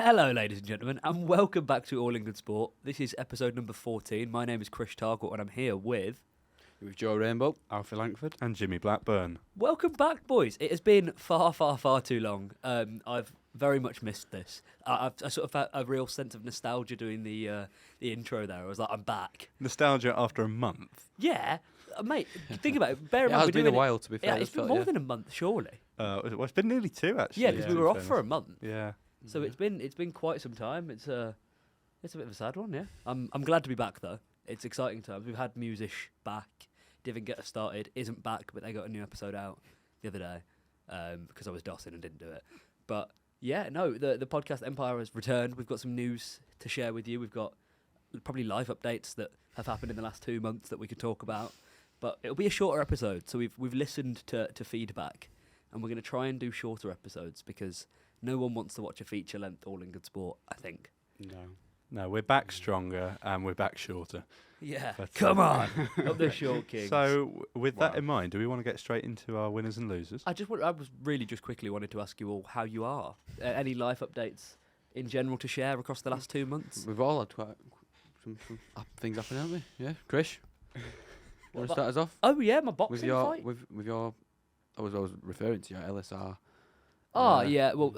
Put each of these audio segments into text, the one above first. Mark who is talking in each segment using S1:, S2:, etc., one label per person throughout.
S1: Hello, ladies and gentlemen, and welcome back to All in Good Sport. This is episode number 14. My name is Chris Targett, and I'm here with
S2: Joe Rainbow,
S3: Alfie Langford, and Jimmy Blackburn.
S1: Welcome back, boys. It has been far, far, far too long. I've very much missed this. I sort of had a real sense of nostalgia doing the intro there. I was like, I'm back.
S3: Nostalgia after a month.
S1: Yeah, mate. Think about it. Bear in
S2: it
S1: mind,
S2: has been a while, to be fair.
S1: Yeah, it's been more than a month, surely.
S3: Well, it's been nearly 2 actually.
S1: Yeah, because we were off for a month.
S3: Yeah.
S1: So it's been quite some time. It's a bit of a sad one, yeah. I'm glad to be back though. It's exciting times. We've had Musish back. Didn't get us started. Isn't back, but they got a new episode out the other day because I was dossing and didn't do it. But yeah, no, the podcast empire has returned. We've got some news to share with you. We've got probably live updates that have happened in the last 2 months that we could talk about. But it'll be a shorter episode. So we've listened to feedback, and we're going to try and do shorter episodes because no one wants to watch a feature-length All in Good Sport, I think.
S3: No, we're back stronger and we're back shorter.
S1: Yeah,
S3: But,
S1: come on, up the short kings.
S3: So, with that in mind, do we want to get straight into our winners and losers?
S1: I was really just quickly wanted to ask you all how you are. Any life updates in general to share across the last 2 months?
S2: We've all had quite some things happen, haven't we? Yeah, Chris. Want to start us off?
S1: Oh yeah, my boxing
S2: With your,
S1: fight.
S2: with your, I was referring to your LSR.
S1: Oh yeah, well,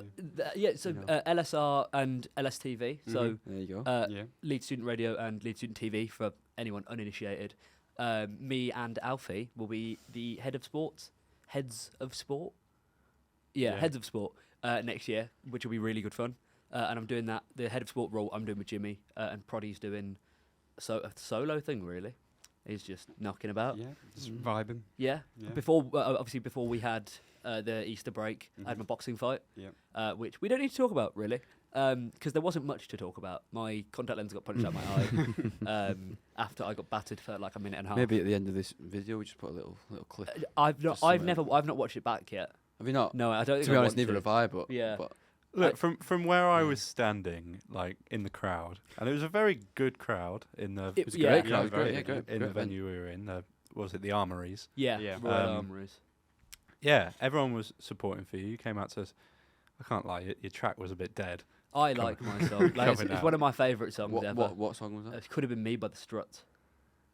S1: So
S2: you know.
S1: LSR and LSTV. So
S2: There you go.
S1: Leeds Student Radio and Leeds Student TV for anyone uninitiated. Me and Alfie will be the heads of sport. Heads of sport next year, which will be really good fun. And I'm doing that. The head of sport role I'm doing with Jimmy, and Proddy's doing a solo thing. Really, he's just knocking about.
S4: Yeah, just vibing.
S1: Yeah.
S4: Yeah.
S1: Before we had the Easter break, I had my boxing fight, which we don't need to talk about really, because there wasn't much to talk about. My contact lens got punched out my eye after I got battered for like a minute and a half.
S2: Maybe at the end of this video we just put a little clip.
S1: I've not watched it back yet.
S2: Have you not?
S1: No, I don't.
S2: To
S1: think
S2: be
S1: I
S2: honest,
S1: want
S2: neither
S1: to.
S2: have I. But
S1: Yeah.
S2: but
S3: Look, from where I was standing, like in the crowd, and it was a very good crowd in the
S2: it was a
S1: Yeah.
S2: great
S1: Yeah,
S2: crowd. It was
S4: very
S2: great. Yeah,
S4: good.
S2: great.
S3: in the
S2: great event.
S3: venue we were in. Was it the Armories?
S1: Yeah,
S4: Yeah.
S1: Royal Armouries.
S3: Yeah, everyone was supporting for you. You came out to us. I can't lie, your track was a bit dead.
S1: I like my song. Like, it's
S3: Coming out.
S1: one of my favourite songs ever.
S2: What song was that?
S1: It could have been Me by the Struts.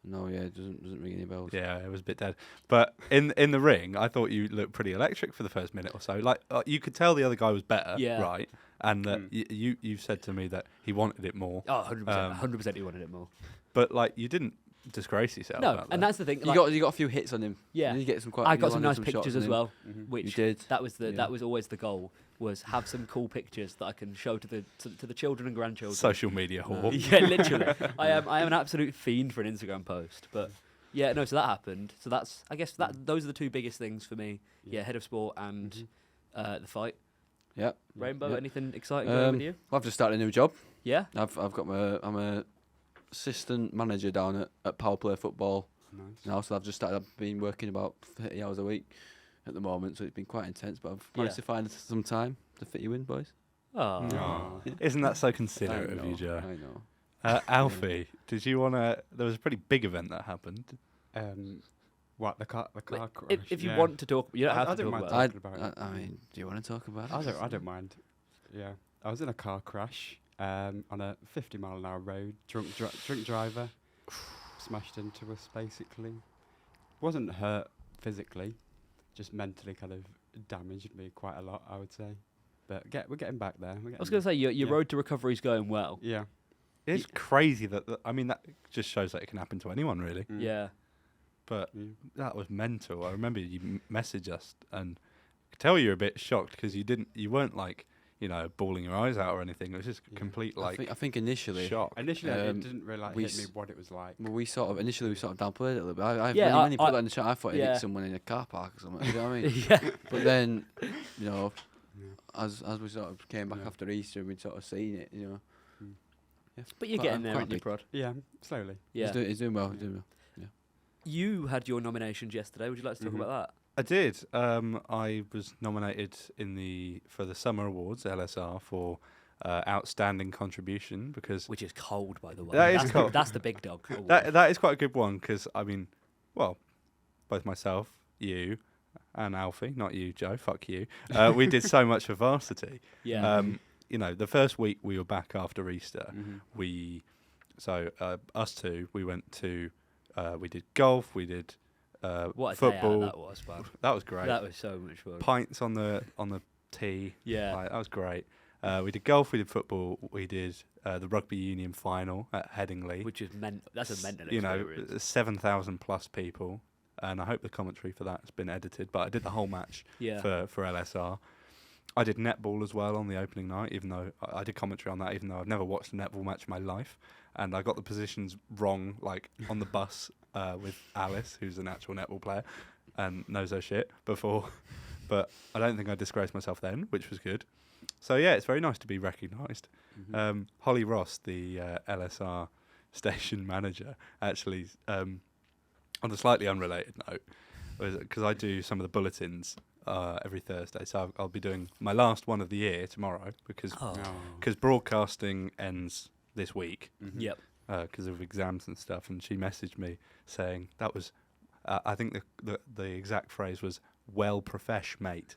S2: No, yeah, it doesn't ring any bells.
S3: Yeah, it was a bit dead. But in the ring, I thought you looked pretty electric for the first minute or so. Like you could tell the other guy was better,
S1: Yeah.
S3: right? And that you said to me that he wanted it more.
S1: Oh, 100%. 100% he wanted it more.
S3: But like you didn't disgrace yourself.
S1: No,
S3: about
S1: and
S3: that.
S1: that's the thing.
S2: You
S1: Like,
S2: got a few hits on him.
S1: Yeah.
S2: Didn't you get some quite.
S1: I
S2: you
S1: got some
S2: landed
S1: nice
S2: shots
S1: pictures
S2: on
S1: as
S2: him.
S1: well,
S4: Mhm.
S1: which
S2: You did.
S1: that was
S2: Yeah.
S1: that was always the goal, was have some cool pictures that I can show to the children and grandchildren.
S3: social media whore.
S1: Yeah, literally. I am an absolute fiend for an Instagram post, but yeah, no. So that happened. So I guess those are the two biggest things for me. Yeah, head of sport and the fight.
S2: Yeah.
S1: Rainbow,
S2: Yeah.
S1: anything exciting going with you?
S2: I've just started a new job.
S1: Yeah.
S2: I'm a assistant manager down at Power Play Football
S4: Nice.
S2: now, so I've been working about 30 hours a week at the moment, so it's been quite intense, but I've managed to find some time to fit you in, boys.
S1: Oh.
S4: Aw.
S3: Isn't that so considerate
S2: I
S3: of you,
S2: know,
S3: Joe?
S2: I know.
S3: Alfie, did you want to? There was a pretty big event that happened.
S4: What the car crash?
S1: If you
S4: yeah.
S1: want to talk, you don't
S4: I
S1: have to
S4: don't
S1: talk
S4: mind
S1: about it.
S4: talking about it.
S2: I mean, do you want to talk about it?
S4: I don't mind. Yeah, I was in a car crash on a 50-mile-an-hour road. Drunk driver smashed into us. Basically, wasn't hurt physically, just mentally kind of damaged me quite a lot, I would say. But we're getting back there.
S1: I was going to say your
S4: Yeah.
S1: road to recovery is going well.
S4: Yeah.
S3: It's crazy that I mean that just shows that it can happen to anyone really.
S4: Mm.
S1: Yeah.
S3: But
S4: Yeah.
S3: that was mental. I remember you messaged us and I could tell you were a bit shocked because you weren't like bawling your eyes out or anything. It was just
S4: Yeah.
S3: complete
S2: I
S3: like
S2: think initially,
S3: shock.
S4: Initially,
S2: Um,
S4: it didn't really
S2: we
S4: hit me
S2: s-
S4: what it was like.
S2: well, we sort of downplayed it a little bit. I
S1: Yeah,
S2: when you
S1: I-
S2: put that in the chat, I thought it
S1: yeah.
S2: hit someone in a car park or something. You know what I mean?
S1: Yeah.
S2: But then,
S4: Yeah.
S2: as we sort of came back
S4: Yeah.
S2: after Easter, we'd sort of seen it. Yeah.
S1: But you're
S2: Quite-
S1: getting
S2: I'm
S1: there,
S2: quite
S1: aren't you,
S2: big.
S1: Prod?
S4: Yeah, slowly.
S1: Yeah.
S2: He's doing well. He's doing well.
S1: You had your nominations yesterday. Would you like to talk
S4: Mhm.
S1: about
S3: I did. I was nominated for the Summer Awards LSR for outstanding contribution because
S1: that? Which is cold, by the way.
S3: That is
S1: That's
S3: cold.
S1: That's the big dog. award.
S3: that is quite a good one because I mean, well, both myself, you, and Alfie, not you, Joe. Fuck you. We did so much for varsity.
S1: Yeah.
S3: the first week we were back after Easter,
S4: Mhm.
S3: us two, we went to, we did golf, we did
S1: What a
S3: football.
S1: day out that was, man.
S3: That was great.
S1: That was so much fun.
S3: Pints on the tee.
S1: Yeah.
S3: Like, that was great. We did golf, we did football, we did the rugby union final at Headingley.
S1: Which is that's a mental
S3: You know,
S1: experience.
S3: 7,000 plus people, and I hope the commentary for that has been edited. But I did the whole match
S1: Yeah.
S3: for LSR. I did netball as well on the opening night, even though I did commentary on that, even though I've never watched a netball match in my life, and I got the positions wrong, like on the bus with Alice, who's an actual netball player and knows her shit before. But I don't think I disgraced myself then, which was good. So yeah, it's very nice to be recognised.
S4: Mhm.
S3: Holly Ross, the LSR station manager, actually, on a slightly unrelated note, because I do some of the bulletins every Thursday, so I'll be doing my last one of the year tomorrow because
S1: Oh.
S3: broadcasting ends this week
S4: Mhm.
S1: Yep.
S3: because of exams and stuff. And she messaged me saying that was, I think the exact phrase was "well profesh, mate."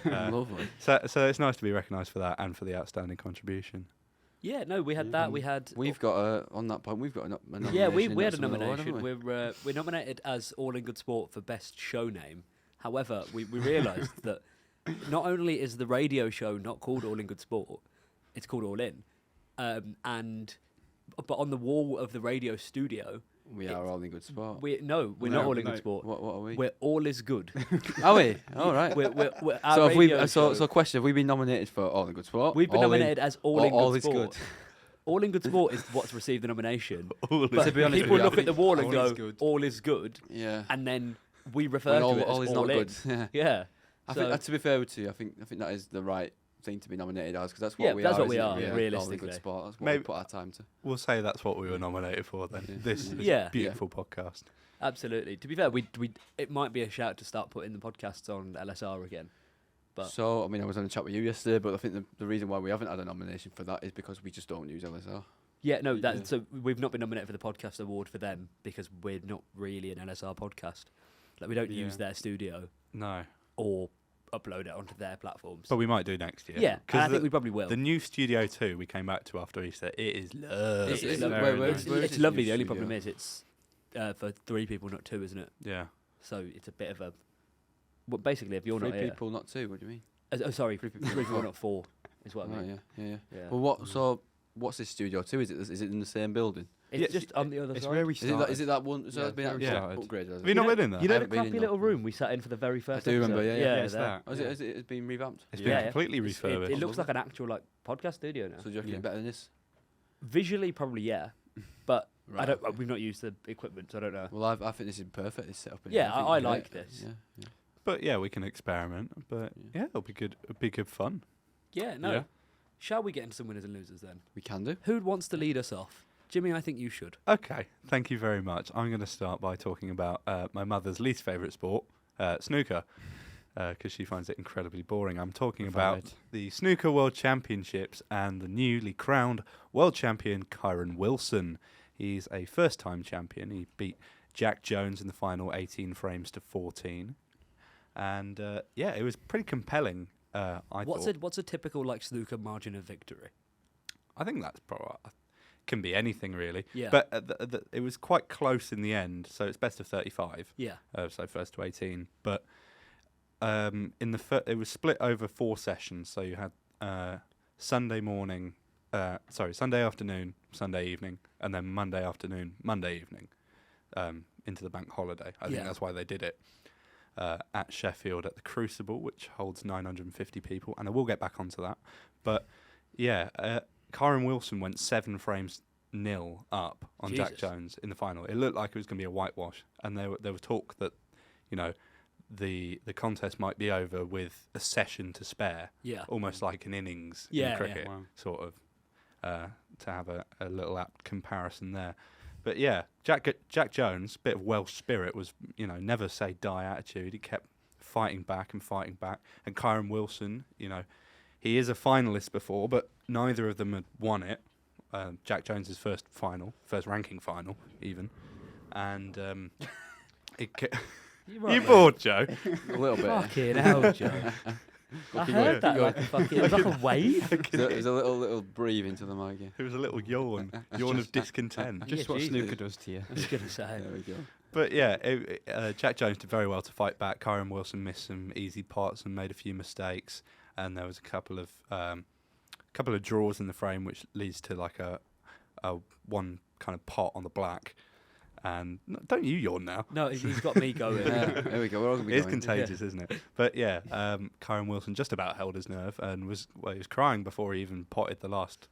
S2: Lovely.
S3: So it's nice to be recognised for that and for the outstanding contribution.
S1: Yeah, no, we had
S4: Yeah.
S1: that. We had.
S2: We've got on that point. We've got a nomination.
S1: Yeah, we
S2: in
S1: had
S2: that
S1: a
S2: some of the award,
S1: nomination.
S2: haven't we?
S1: We're nominated as All in Good Sport for Best Show Name. However, we realised that not only is the radio show not called All in Good Sport, it's called All In. But on the wall of the radio studio,
S2: We are all in good sport.
S1: we're
S4: No,
S1: not All in
S4: no.
S1: Good Sport.
S2: What are we?
S1: We're All Is Good.
S2: Are we? All right.
S1: Our
S2: So have we?
S1: radio
S2: So
S1: show-
S2: question: have we been nominated for all in good sport?
S1: we've been
S2: All in-
S1: nominated as All in Good
S2: all is
S1: Sport.
S2: good.
S1: All in Good Sport is what's received the nomination.
S3: All
S1: But
S2: to be honest
S1: people
S2: with you, I
S1: look at
S2: think
S1: the wall and
S4: all
S1: go,
S4: is good.
S1: "All is good,"
S2: Yeah.
S1: and then we refer
S2: When
S1: to
S2: all,
S1: it as
S2: all is
S1: All
S2: not
S1: In.
S2: good. Yeah.
S1: Yeah.
S2: I
S1: So-
S2: think to be fair with you, I think that is the right thing to be nominated as because that's what
S1: Yeah,
S2: we
S1: that's
S2: are.
S1: what we
S2: isn't
S1: are,
S2: it? All in
S1: realistically.
S2: good sport. That's what
S3: Maybe-
S2: we put our time to.
S3: We'll say that's what we were nominated for then.
S2: Yeah.
S3: This
S1: Yeah.
S3: beautiful podcast.
S1: Absolutely. To be fair, we it might be a shout to start putting the podcasts on LSR again. But-
S2: So I mean, I was on a chat with you yesterday, but I think the reason why we haven't had a nomination for that is because we just don't use LSR.
S1: Yeah, no,
S2: Yeah.
S1: so we've not been nominated for the podcast award for them because we're not really an LSR podcast. Like we don't use
S4: Yeah.
S1: their studio
S3: No,
S1: or upload it onto their platforms.
S3: but we might do next year.
S1: yeah, and
S3: 'Cause
S1: I think we probably will.
S3: the new Studio 2 we came back to after Easter, it is lovely.
S1: It's
S2: Is
S1: lovely.
S2: it- where is
S1: It's
S2: this
S1: lovely.
S2: new
S1: The only
S2: studio?
S1: problem is it's for 3 people, not 2, isn't it?
S3: Yeah.
S1: So it's a bit of a. Well, basically, if you're
S2: Three
S1: not here,
S2: people, not two. What do you mean?
S1: oh, sorry, 3
S2: people,
S1: people,
S2: not
S1: not 4, is what I
S2: Right,
S1: mean.
S2: yeah.
S1: Yeah.
S2: Well, what? So what's this studio too? Is it in the same building?
S1: It's
S3: Yeah,
S1: just on the other
S4: It's
S1: side.
S4: where we
S2: Is it
S4: started.
S2: that? Is it that one? So
S4: Yeah,
S2: that's been
S4: where we
S2: actually
S4: started.
S2: upgraded. Has
S3: Have you
S2: it?
S3: not been in there?
S1: You know
S2: I
S1: the
S2: haven't been in
S1: crappy
S2: that.
S1: little room we sat in for the very first
S2: do remember,
S1: episode?
S2: yeah,
S4: Yeah, it's
S1: there.
S4: that.
S2: Oh, is
S4: Yeah.
S2: it's been revamped?
S3: It's
S1: Yeah,
S3: been
S1: yeah.
S3: completely
S1: It
S3: refurbished.
S1: looks like an actual podcast studio now.
S2: So do you reckon
S4: Yeah.
S2: it's better than this?
S1: Visually, probably yeah, but I
S2: Right,
S1: don't.
S2: okay.
S1: We've not used the equipment, so I don't know.
S2: Well, I think this is perfect. This setup. and
S1: Yeah,
S2: everything.
S1: I
S2: Yeah,
S1: like this.
S2: Yeah.
S3: But yeah, we can experiment. But
S2: Yeah.
S3: yeah, it'll be good. It'll be good fun.
S1: Yeah, no.
S3: Yeah.
S1: Shall we get into some winners and losers then?
S2: We can do.
S1: Who wants to lead us off? Jimmy, I think you should.
S3: Okay, thank you very much. I'm going to start by talking about my mother's least favourite sport, snooker, because she finds it incredibly boring. I'm talking about
S4: Right.
S3: the Snooker World Championships and the newly crowned world champion, Kyren Wilson. He's a first-time champion. He beat Jack Jones in the final 18 frames to 14. And yeah, it was pretty compelling, I thought.
S1: What's a typical like snooker margin of victory?
S3: I think that's probably can be anything really.
S1: Yeah.
S3: But it was quite close in the end, so it's best of 35.
S1: Yeah.
S3: So first to 18. But in the it was split over 4 sessions. So you had Sunday afternoon, Sunday evening, and then Monday afternoon, Monday evening, into the bank holiday. I think
S1: Yeah.
S3: that's why they did it. At Sheffield at the Crucible, which holds 950 people, and I will get back onto that. But yeah, Kyren Wilson went 7 frames nil up on Jack
S1: Jesus.
S3: Jones in the final. It looked like it was going to be a whitewash, and there was talk that, you know, the contest might be over with a session to spare,
S1: Yeah.
S3: almost like an innings
S1: Yeah,
S3: in
S1: yeah.
S3: cricket,
S4: Wow.
S3: sort of, to have a little apt comparison there. But yeah, Jack Jones, bit of Welsh spirit, was, you know, never say die attitude. He kept fighting back. And Kyren Wilson, you know, he is a finalist before, but neither of them had won it. Jack Jones's first ranking final, even. And
S1: You're
S3: you bored, Joe?
S2: A little bit.
S1: Fucking hell, Joe. I
S2: Keep
S1: heard that
S2: going.
S1: like a fucking, it was like a wave.
S2: There's a little breathe into the mic. Yeah.
S3: It was a little yawn of discontent.
S4: Just
S1: Yeah,
S4: what
S1: Jesus.
S4: snooker does to you.
S1: I was going to say.
S2: There we go.
S3: But yeah, Jack Jones did very well to fight back. Kyren Wilson missed some easy pots and made a few mistakes, and there was a couple of draws in the frame, which leads to like a one kind of pot on the black. And don't you yawn now?
S1: No, he's got me going.
S2: There we go. We're all gonna be
S3: It is
S2: going.
S3: contagious, isn't it? But yeah, Kyren Wilson just about held his nerve and he was crying before he even potted the last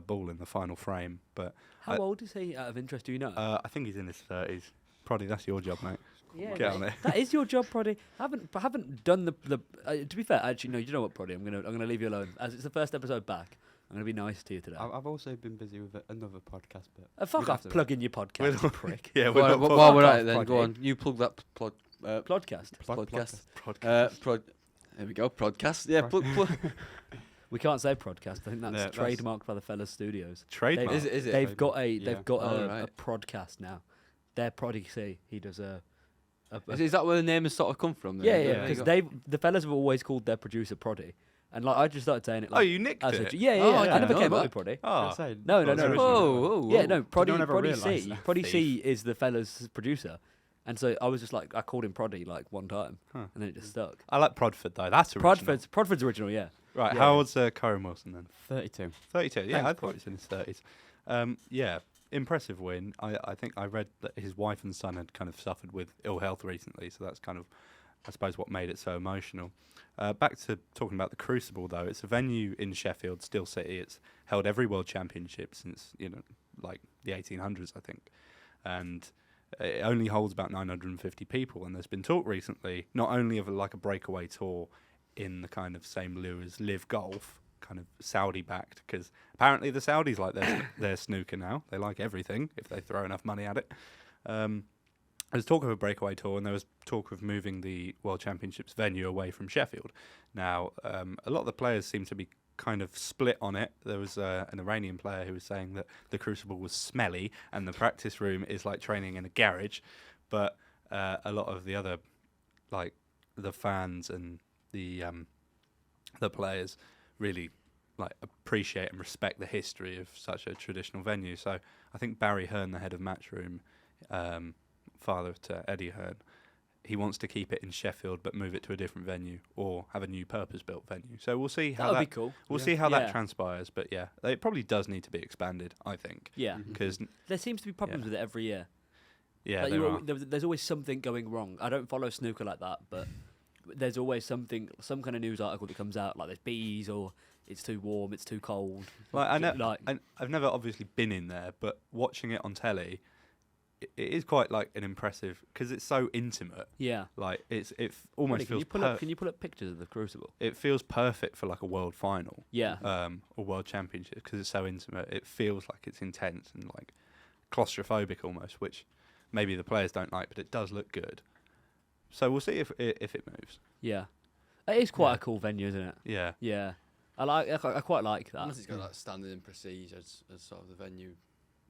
S3: ball in the final frame. But
S1: How old is he, out of interest? Do you know?
S3: I think he's in his 30s. Proddy, that's your job, mate.
S1: Yeah,
S3: Get on it.
S1: That is your job, Proddy. Haven't done the. To be fair, actually, no. You know what, Proddy? I'm gonna leave you alone. As it's the first episode back, I'm gonna be nice to you today.
S4: I've also been busy with another podcast, but
S1: Fuck
S4: we'd
S1: off!
S4: have to-
S1: Plug in your podcast, you prick.
S3: Yeah, we're
S2: While
S3: not
S2: while we're
S1: Fuck
S2: at it,
S1: off,
S2: then go
S1: Proddy.
S2: on. You plug that
S1: Podcast.
S2: podcast.
S3: podcast.
S2: There we go. Podcast. Yeah. Plug.
S1: We can't say podcast. I think that's
S4: Yeah, that's-
S1: trademarked by the Fellas Studios.
S3: Trademark.
S2: Is it?
S1: They've got a
S4: Yeah.
S1: they've got
S2: Oh,
S1: a
S2: right.
S1: podcast now. Their Proddy C. He does a
S2: Is that where the name has sort of come from? Then?
S1: yeah,
S2: There
S1: yeah.
S2: you
S1: Because
S2: go.
S1: the Fellas have always called their producer Proddy, and like I just started saying it. Like,
S3: Oh, you nicked
S1: as
S3: it?
S1: yeah, yeah.
S2: Oh,
S1: yeah.
S2: I
S1: I
S2: didn't
S1: never
S2: know
S1: came up
S2: that.
S1: with Proddy.
S3: Oh,
S1: No,
S3: That's
S1: no.
S3: original.
S2: Whoa.
S1: Yeah, no.
S4: no
S1: Proddy
S4: one ever
S1: Proddy
S4: realised
S1: C.
S4: that.
S1: Proddy C is the Fellas producer, and so I was just like I called him Proddy like one time,
S3: Huh.
S1: and then it just stuck.
S3: I like Prodford though. That's original.
S1: Prodford's original, yeah.
S3: Right.
S1: yeah.
S3: How old's Kyren Wilson then?
S4: 32.
S3: 32. Yeah,
S4: Thanks,
S3: I thought he was in his 30s. Yeah, impressive win. I think I read that his wife and son had kind of suffered with ill health recently, so that's kind of, I suppose, what made it so emotional. Back to talking about the Crucible, though. It's a venue in Sheffield, Steel City. It's held every World Championship since, like the 1800s, I think. And it only holds about 950 people. And there's been talk recently, not only of like a breakaway tour in the kind of same lieu as Live Golf, kind of Saudi-backed, because apparently the Saudis like their snooker now. They like everything if they throw enough money at it. There's talk of a breakaway tour, and there was talk of moving the World Championships venue away from Sheffield. Now, a lot of the players seem to be kind of split on it. There was an Iranian player who was saying that the Crucible was smelly and the practice room is like training in a garage, but a lot of the other, like the fans and the players, really like appreciate and respect the history of such a traditional venue. So I think Barry Hearn, the head of Matchroom, father to Eddie Hearn, he wants to keep it in Sheffield but move it to a different venue or have a new purpose-built venue. So we'll see how
S1: That'll be cool.
S3: we'll
S4: Yeah.
S3: see how
S1: Yeah.
S3: that transpires. But yeah, it probably does need to be expanded, I think,
S1: Yeah.
S3: because
S1: There seems to be problems with it every year.
S3: yeah,
S1: Like
S3: there are.
S1: there's always something going wrong. I don't follow snooker like that, but there's always some kind of news article that comes out, like there's bees or it's too warm, it's too cold.
S3: Like I know,
S1: Like,
S3: I've never obviously been in there, but watching it on telly, it is quite like an impressive because it's so intimate.
S1: yeah.
S3: Like it
S1: Can
S3: almost feels.
S1: you pull up pictures of the Crucible?
S3: It feels perfect for like a world final.
S1: Yeah.
S3: Or world championship because it's so intimate. It feels like it's intense and like claustrophobic almost, which maybe the players don't like, but it does look good. So we'll see if it moves.
S1: Yeah. It is quite
S3: Yeah.
S1: a cool venue, isn't it?
S3: Yeah.
S1: Yeah. I quite like that.
S2: Unless it's got that standard and prestige as sort of the venue.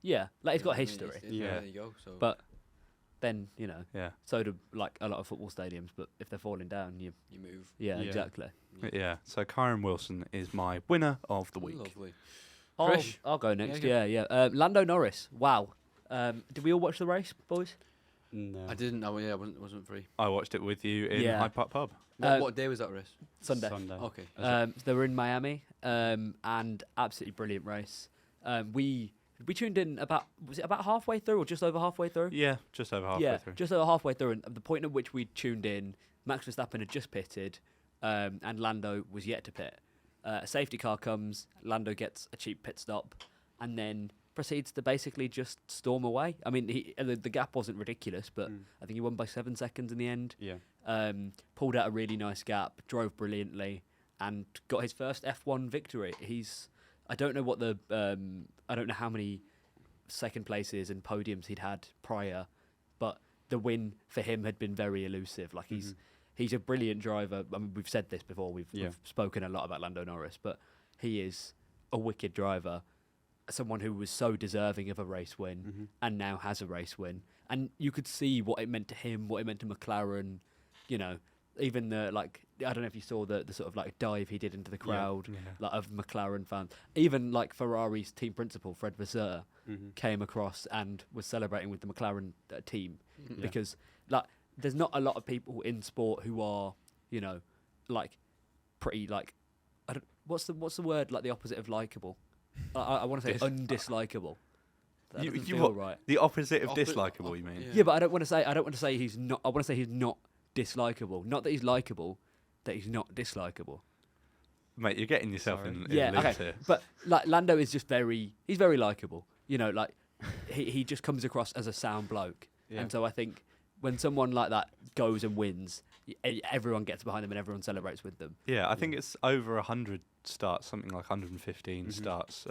S1: Yeah. Like it's
S2: You know
S1: got
S2: what I mean?
S1: history.
S3: Yeah.
S2: There you go. So.
S1: But then,
S3: Yeah.
S1: so do like a lot of football stadiums, but if they're falling down,
S2: you move.
S1: yeah.
S4: Yeah.
S1: Exactly.
S3: Yeah. So Kyren Wilson is my winner of the week.
S2: Lovely.
S1: I'll,
S2: Chris?
S1: I'll go next.
S2: Yeah,
S1: Yeah. Lando Norris. Wow. Did we all watch the race, boys?
S4: No.
S2: I didn't. I wasn't free.
S3: I watched it with you in
S1: Yeah.
S3: Hyde Park Pub.
S2: What day was that race?
S1: Sunday.
S2: Okay.
S1: They were in Miami, and absolutely brilliant race. We tuned in was it about halfway through or just over halfway through?
S3: Yeah, just over halfway through.
S1: Just over halfway through. And the point at which we tuned in, Max Verstappen had just pitted, and Lando was yet to pit. A safety car comes, Lando gets a cheap pit stop, and then proceeds to basically just storm away. I mean, the gap wasn't ridiculous, but I think he won by 7 seconds in the end.
S4: Yeah.
S1: Pulled out a really nice gap, drove brilliantly, and got his first F1 victory. I don't know I don't know how many second places and podiums he'd had prior, but the win for him had been very elusive. Like he's a brilliant driver. I mean, we've said this before. We've spoken a lot about Lando Norris, but he is a wicked driver. Someone who was so deserving of a race win and now has a race win. And you could see what it meant to him, what it meant to McLaren. You know, even the like I don't know if you saw the sort of like dive he did into the crowd like of McLaren fans. Even like Ferrari's team principal Fred Vasseur came across and was celebrating with the McLaren team because like there's not a lot of people in sport who are like pretty like I don't what's the word like the opposite of likable. I want to say undislikable. That doesn't feel right.
S3: The opposite of dislikable, you mean?
S1: Yeah, but I don't want to say he's not. I want to say he's not dislikable. Not that he's likable, that he's not dislikable.
S3: Mate, you're getting yourself in loops here.
S1: But like Lando is just he's very likable. Like he just comes across as a sound bloke. Yeah. And so I think when someone like that goes and wins, everyone gets behind them and everyone celebrates with them.
S3: Yeah, I think it's over 100 starts, something like 115 starts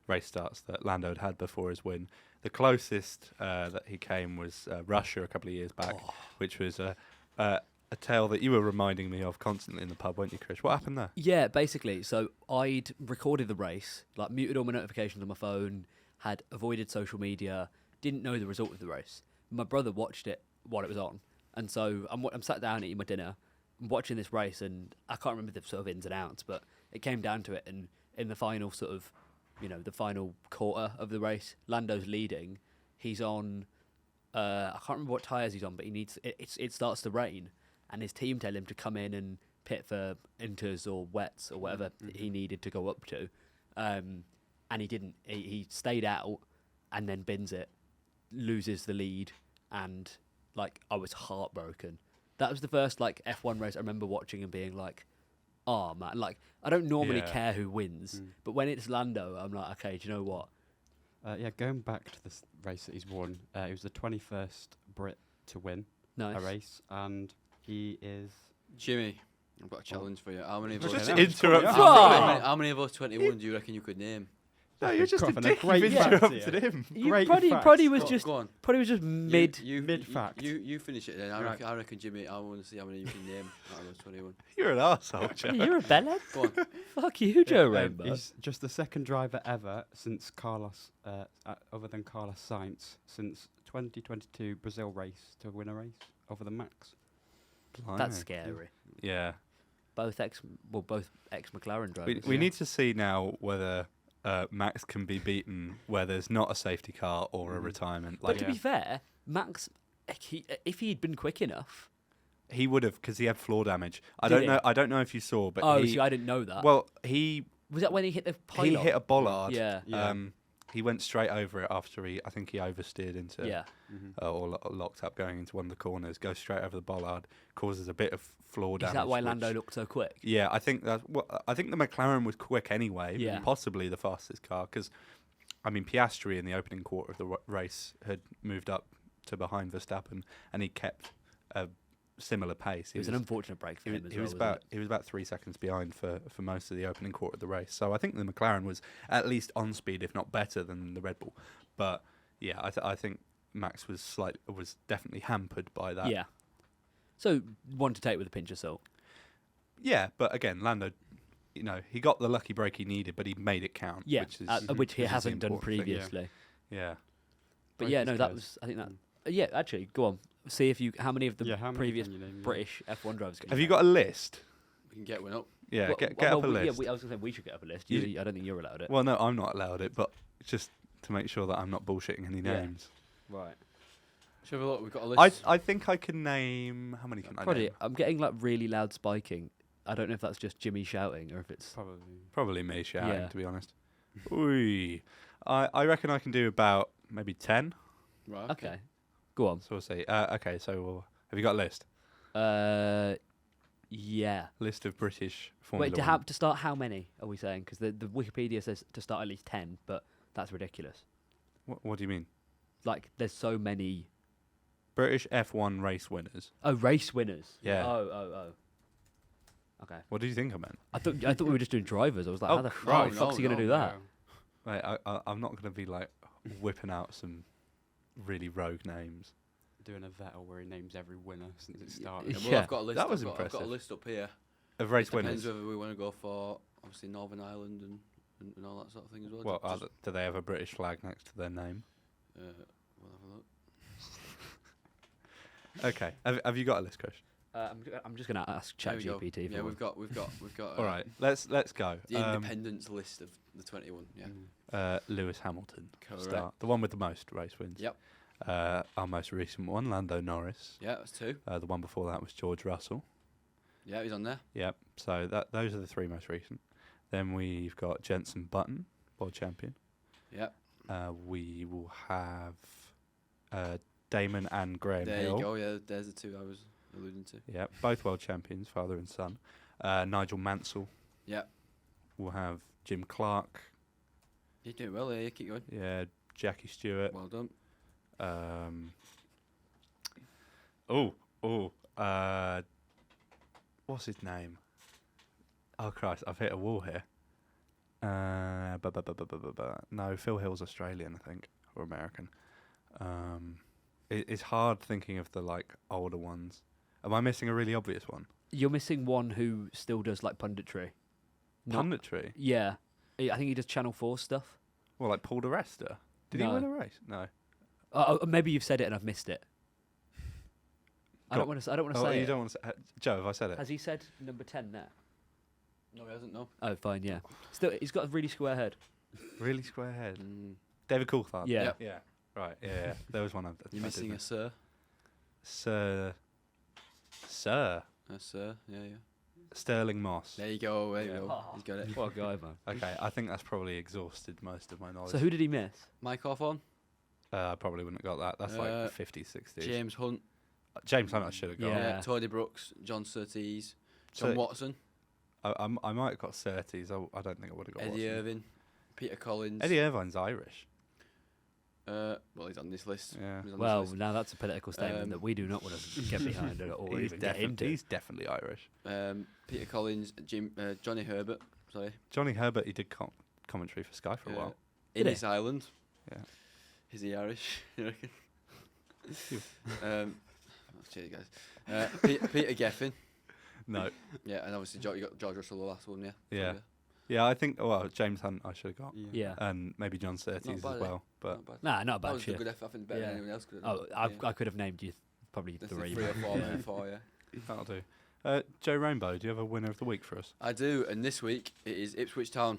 S3: race starts that Lando had before his win. The closest that he came was Russia a couple of years back, which was a tale that you were reminding me of constantly in the pub, weren't you, Chris? What happened there?
S1: Yeah, basically. So I'd recorded the race, like muted all my notifications on my phone, had avoided social media, didn't know the result of the race. My brother watched it while it was on, and so I'm sat down eating my dinner, I'm watching this race, and I can't remember the sort of ins and outs, but it came down to it, and in the final sort of the final quarter of the race, Lando's leading. He's on, I can't remember what tyres he's on, but it starts to rain, and his team tell him to come in and pit for inters or wets or whatever he needed to go up to. And he didn't. He stayed out and then bins it, loses the lead, and like I was heartbroken. That was the first like F1 race I remember watching and being like, oh man, like I don't normally care who wins, but when it's Lando, I'm like, okay, do you know what?
S4: Going back to this race that he's won, he was the 21st Brit to win a race, and he is...
S2: Jimmy, I've got a challenge for you. How many of us...
S3: Just interrupt.
S2: How many of us 21 do you reckon you could name?
S3: No, you're just a dick.
S4: You've
S3: interrupted him.
S1: Probably was just mid
S4: fact.
S2: You finish it then. I reckon Jimmy. I want to see how many you can name out of those 21.
S3: You're an arsehole, Joe.
S1: You're a bellend.
S2: Go on.
S1: Fuck you, Joe Rainbow.
S4: He's just the second driver ever since Carlos, other than Carlos Sainz, since 2022 Brazil race to win a race over the Max.
S3: Blimey.
S1: That's scary.
S3: Yeah.
S1: Both ex McLaren drivers.
S3: We need to see now whether Max can be beaten where there's not a safety car or a retirement.
S1: But to be fair, Max, if he'd been quick enough,
S3: he would have, because he had floor damage. I don't know if you saw, but
S1: I didn't know that.
S3: Well,
S1: was that when he hit the pylon?
S3: He hit a bollard.
S1: Yeah.
S3: He went straight over it after I think he oversteered into or locked up going into one of the corners, goes straight over the bollard, causes a bit of floor damage.
S1: Is that why Lando looked so quick?
S3: Yeah, I think the McLaren was quick anyway,
S1: yeah.
S3: Possibly the fastest car, because, I mean, Piastri in the opening quarter of the race had moved up to behind Verstappen, and he kept a similar pace.
S1: It was an unfortunate break for him as
S3: well. He was about 3 seconds behind for most of the opening quarter of the race. So I think the McLaren was at least on speed, if not better than the Red Bull. But yeah, I think Max was definitely hampered by that.
S1: Yeah. So one to take with a pinch of salt.
S3: Yeah, but again, Lando, he got the lucky break he needed, but he made it count.
S1: Yeah, which he hasn't done previously.
S3: Yeah.
S1: But yeah, no, that was, I think that. Yeah, actually, go on. See if how many of the previous British F1 drivers can
S3: Have you got a list?
S2: We can get one up.
S3: Yeah, well, get up a list.
S1: I was going to say we should get up a list. I don't think you're allowed it.
S3: Well, no, I'm not allowed it, but just to make sure that I'm not bullshitting any names.
S1: Right.
S2: Shall we have a look? We've got a list.
S3: I think I can name... How many can I name?
S1: I'm getting like really loud spiking. I don't know if that's just Jimmy shouting or if it's...
S3: Probably me shouting, to be honest. Ooh. I reckon I can do about maybe 10.
S2: Right.
S1: Okay. Go on.
S3: So we'll see. Okay, so have you got a list?
S1: Yeah.
S3: List of British Formula One.
S1: Wait, to start, how many are we saying? Because the Wikipedia says to start at least 10, but that's ridiculous.
S3: What do you mean?
S1: Like, there's so many...
S3: British F1 race winners.
S1: Oh, race winners.
S3: Yeah.
S1: Oh. Okay.
S3: What did you think I meant?
S1: I thought we were just doing drivers. I was like, how the fuck's he going to do that?
S3: Wait, I'm not going to be like whipping out some really rogue names.
S4: Doing a Vettel where he names every winner since it started.
S2: Yeah, well, I've got a list.
S3: That was impressive.
S2: I've got a list up here.
S3: Of race winners.
S2: Depends whether we want to go for obviously Northern Ireland and all that sort of thing as well.
S3: Well, do they have a British flag next to their name?
S2: We'll have a look.
S3: Okay. Have you got a list, Chris?
S1: I'm just going to ask
S2: There we go.
S1: ChatGPT.
S2: Yeah, we've got.
S3: All right, let's go.
S2: The independence list of the 21. Yeah.
S3: Lewis Hamilton,
S2: Correct.
S3: start, the one with the most race wins.
S2: Yep.
S3: Our most recent one, Lando Norris.
S2: Yeah, that's 2.
S3: The one before that was George Russell.
S2: Yeah, he's on there.
S3: Yep. So those are the 3 most recent. Then we've got Jenson Button, world champion.
S2: Yep.
S3: We will have Damon and Graham
S2: There
S3: Hill.
S2: you go. Yeah, there's the 2 I was alluding to.
S3: Yep, both world champions, father and son. Nigel Mansell.
S2: Yep.
S3: We'll have Jim Clark.
S2: You're doing well there. Keep going.
S3: Yeah, Jackie Stewart.
S2: Well done.
S3: What's his name? Oh Christ, I've hit a wall here. No, Phil Hill's Australian, I think, or American. It's hard thinking of the older ones. Am I missing a really obvious one?
S1: You're missing one who still does punditry.
S3: Punditry?
S1: Yeah. I think he does Channel 4 stuff.
S3: Well, like Paul de Resta. Did he
S1: No.
S3: win a race? No.
S1: Maybe you've said it and I've missed it. I don't want to say
S3: You
S1: it.
S3: don't want to say Joe, have I said it?
S1: Has he said number 10 there?
S2: No, he hasn't. No.
S1: Oh, fine, yeah. Still, he's got a really square head.
S3: Really square head. David Coulthard.
S1: Yeah.
S2: Yep.
S3: Yeah. Right. Yeah. There was one.
S2: You're missing a sir.
S3: Sir.
S2: A sir. Yeah.
S3: Sterling Moss.
S2: There you go. There you
S3: Yeah.
S2: go. He's got it.
S1: What a guy, man.
S3: Okay, I think that's probably exhausted most of my knowledge.
S1: So who did he miss?
S2: Mike Hawthorne.
S3: I probably wouldn't have got that. That's like 50s, 60s.
S2: James Hunt.
S3: James Hunt I should have got.
S1: Yeah.
S2: Tony Brooks. John Surtees. John
S3: So-
S2: Watson.
S3: I might have got Surtees. I don't think I would have got
S2: Eddie
S3: Watson.
S2: Irvine. Peter Collins.
S3: Eddie Irvine's Irish.
S2: Well, he's on this list.
S3: Yeah.
S2: He's on
S1: Well,
S2: this list.
S1: now that's a political statement that we do not want to get behind or
S3: He's,
S1: even get into.
S3: he's definitely Irish.
S2: Peter Collins. Johnny Herbert. Sorry.
S3: Johnny Herbert, he did commentary for Sky for a while.
S1: Did he?
S2: Innes Island.
S3: Yeah.
S2: Is he Irish? You reckon? Cheers, guys. Peter Geffen.
S3: No.
S2: Yeah, and obviously you got George Russell, the last one. Yeah.
S3: Yeah. Yeah, I think, James Hunt I should have got.
S1: Yeah.
S3: And maybe John Surtees
S2: bad,
S3: as well. But
S2: Not bad.
S1: Nah, not a
S2: That
S1: bad
S2: was a
S1: shit.
S2: good effort. I think better
S1: Yeah.
S2: than anyone else could
S1: Oh,
S2: have.
S1: I could have named you probably
S2: That's
S1: 3.
S2: 3 or 4,
S1: yeah.
S2: maybe 4, yeah.
S3: that'll do. Joe Rainbow, do you have a winner of the week for us?
S2: I do, and this week it is Ipswich Town.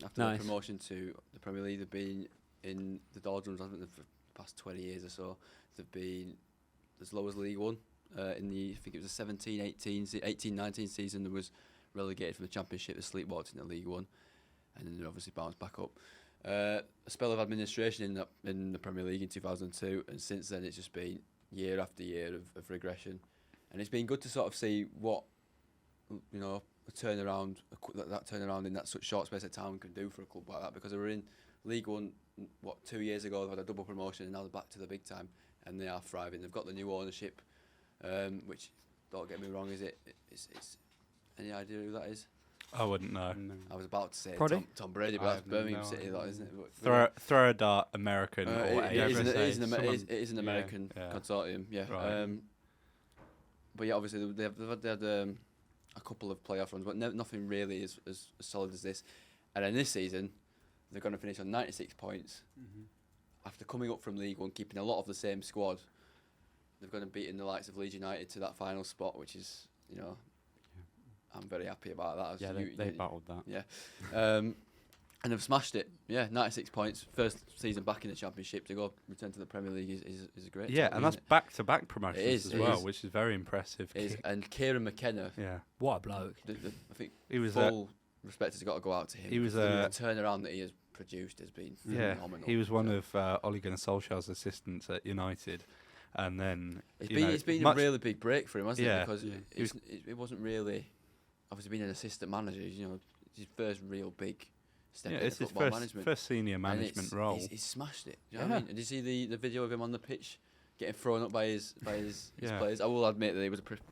S2: After
S1: Nice.
S2: the promotion to the Premier League, they've been in the doldrums, I think, for the past 20 years or so. They've been as low as League One. In the, I think it was the 18-19 season, there was relegated from the Championship, they sleepwalked into League One, and then they obviously bounced back up. A spell of administration in the Premier League in 2002, and since then it's just been year after year of regression. And it's been good to sort of see what, a turnaround, that turnaround in that such short space of time can do for a club like that, because they were in League One, 2 years ago, they had a double promotion, and now they're back to the big time, and they are thriving. They've got the new ownership, which, don't get me wrong, it's any idea who that is?
S3: I wouldn't know.
S4: No.
S2: I was about to say
S1: Proddy?
S2: Tom Brady, but
S4: I
S2: that's
S4: have
S2: Birmingham
S4: no
S2: City,
S4: idea.
S2: that, isn't it?
S3: Throw a dart, American or
S2: It is
S3: Asian.
S2: it is an American
S3: Yeah.
S2: consortium, yeah.
S3: Right.
S2: But yeah, obviously they had a couple of playoff runs, but nothing really as solid as this. And then this season, they're going to finish on 96 points. After coming up from League One, keeping a lot of the same squad, they're going to beat in the likes of Leeds United to that final spot, which is, I'm very happy about that.
S4: Yeah, they battled that.
S2: Yeah. And they've smashed it. Yeah, 96 points. First season back in the Championship. To go return to the Premier League is a great
S3: Yeah,
S2: job,
S3: and that's
S2: isn't
S3: back-to-back promotions
S2: is,
S3: as
S2: it
S3: well,
S2: is.
S3: which is very impressive.
S2: it? It is. And Kieran McKenna,
S3: Yeah,
S1: What a bloke.
S2: I think
S3: he was
S2: full respect has got to go out to him.
S3: he was,
S2: because the turnaround that he has produced has been phenomenal.
S3: he was one of Ole Gunnar Solskjaer's assistants at United, and then
S2: It's been a really big break for him, hasn't
S3: Yeah.
S2: it? Because
S4: Yeah.
S2: it wasn't really, obviously being an assistant manager, it's his first real big step into
S3: it's his
S2: football management.
S3: first senior
S2: And
S3: management role.
S2: He's smashed it. Do you know what I mean? And did you see the video of him on the pitch getting thrown up by his
S3: Yeah.
S2: players? I will admit that it was a pretty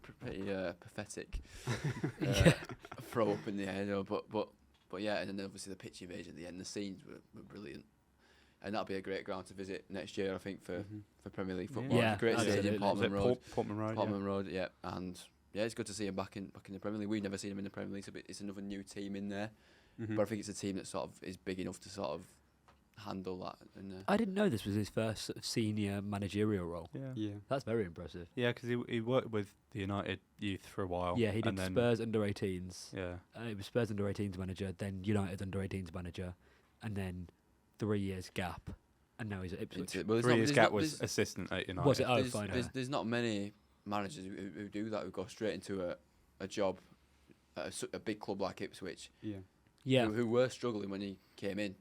S2: pathetic throw up in the air, but yeah, and then obviously the pitch invasion at the end, the scenes were brilliant. And that'll be a great ground to visit next year, I think, for Premier League football.
S1: Yeah,
S2: It's a great stadium,
S1: absolutely.
S2: Portman
S3: Was it
S2: Road.
S3: Portman Road.
S2: Portman Road, yeah. And yeah, it's good to see him back in the Premier League. We've never seen him in the Premier League, so it's another new team in there. But I think it's a team that sort of is big enough to sort of handle that. And
S1: I didn't know this was his first sort of senior managerial role.
S4: Yeah.
S1: That's very impressive.
S3: Yeah, because he worked with the United youth for a while.
S1: Yeah, he did
S3: and then,
S1: Spurs under-18s.
S3: Yeah.
S1: He was Spurs under-18s manager, then United under-18s manager, and then 3 years gap, and now he's at Ipswich.
S2: well,
S3: 3 years gap
S2: there's-
S3: was assistant at United.
S1: Was it? Oh,
S2: there's,
S1: fine.
S2: there's not many managers who do that, who go straight into a job at a big club like Ipswich,
S4: Yeah.
S1: Yeah.
S2: who were struggling when he came in,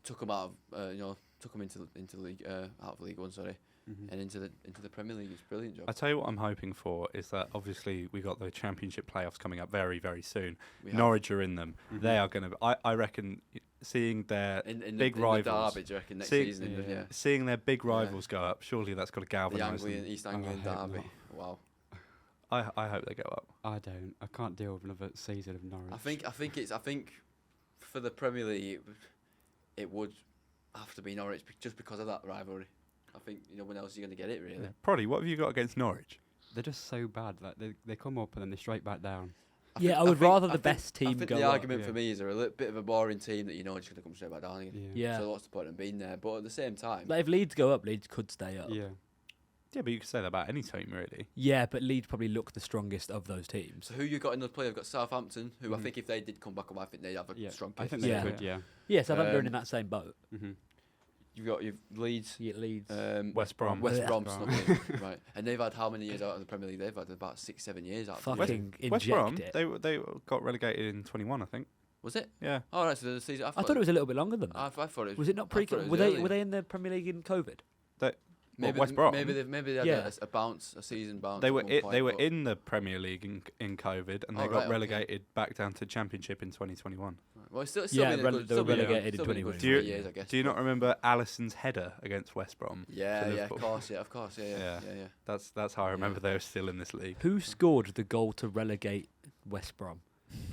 S2: took him out of, took him into the league, out of League One, sorry, and into the Premier League. It's a brilliant job.
S3: I tell you what I'm hoping for is that obviously we got the Championship playoffs coming up very, very soon.
S2: We have-
S3: Norwich are in them. They are going to. I reckon seeing their
S2: in
S3: big
S2: the
S3: rivals,
S2: derby, do you reckon, next
S3: See-
S2: season?
S4: Yeah.
S3: seeing their big rivals go up. Surely that's got to
S2: The
S3: galvanise
S2: Anglian,
S3: them.
S2: East Anglian
S4: I hope
S2: derby.
S4: not.
S2: Wow.
S3: I hope they go up.
S4: I don't. I can't deal with another season of Norwich.
S2: I think for the Premier League, it would have to be Norwich just because of that rivalry. I think when else are you going to get it really?
S3: Yeah. Proddy, what have you got against Norwich?
S4: They're just so bad. Like they come up and then they straight back down.
S1: I would rather the best team
S2: I think
S1: go
S2: the
S1: up.
S2: argument for me is they're a little bit of a boring team that just going to come straight back down again.
S1: Yeah.
S2: So what's the point of being there? But at the same time,
S1: Like if Leeds go up, Leeds could stay up.
S4: Yeah.
S3: Yeah, but you could say that about any team, really.
S1: Yeah, but Leeds probably look the strongest of those teams.
S2: so who you got in those players? You've got Southampton, who I think if they did come back up, I think they'd have a
S4: Yeah.
S2: strong
S4: I
S2: case.
S4: think
S1: they
S4: they
S1: Yeah.
S4: could. Yeah.
S1: Yeah, Southampton are
S2: Um,
S1: in that same boat.
S2: You've Leeds,
S1: Yeah, Leeds.
S3: West Brom.
S2: West
S1: Yeah.
S2: Brom's
S4: Brom.
S2: not good, right? And they've had how many years out of the Premier League? They've had about 6-7 years out. Of the
S1: Fucking
S2: league.
S3: West
S1: inject
S3: Brom,
S1: it.
S3: they got relegated in 21, I think.
S2: Was it?
S3: Yeah.
S2: Oh, right. So the season.
S1: I thought it was a little bit longer than that.
S2: I thought it
S1: Was it not
S2: I
S1: pre?
S2: thought it
S1: Were they
S2: earlier.
S1: were they in the Premier League in COVID?
S2: Maybe
S3: West Brom?
S2: Maybe they had
S1: Yeah.
S2: a bounce, a season bounce.
S3: They
S2: at
S3: were
S2: one point,
S3: they were
S2: but-
S3: in the Premier League in COVID, and they
S2: Oh,
S3: got
S2: right, okay.
S3: relegated back down to Championship in 2021.
S2: Well, it's still
S1: Yeah,
S2: been a good,
S1: they were
S2: still been a good-
S1: relegated in
S2: still been a
S1: 2021.
S2: good
S3: Do you-
S2: 3 years, I guess.
S3: Do you not remember Alisson's header against West Brom?
S2: Yeah,
S3: for
S2: yeah,
S3: Liverpool?
S2: of course, yeah.
S3: That's how I remember they were still in this league.
S1: Who scored the goal to relegate West Brom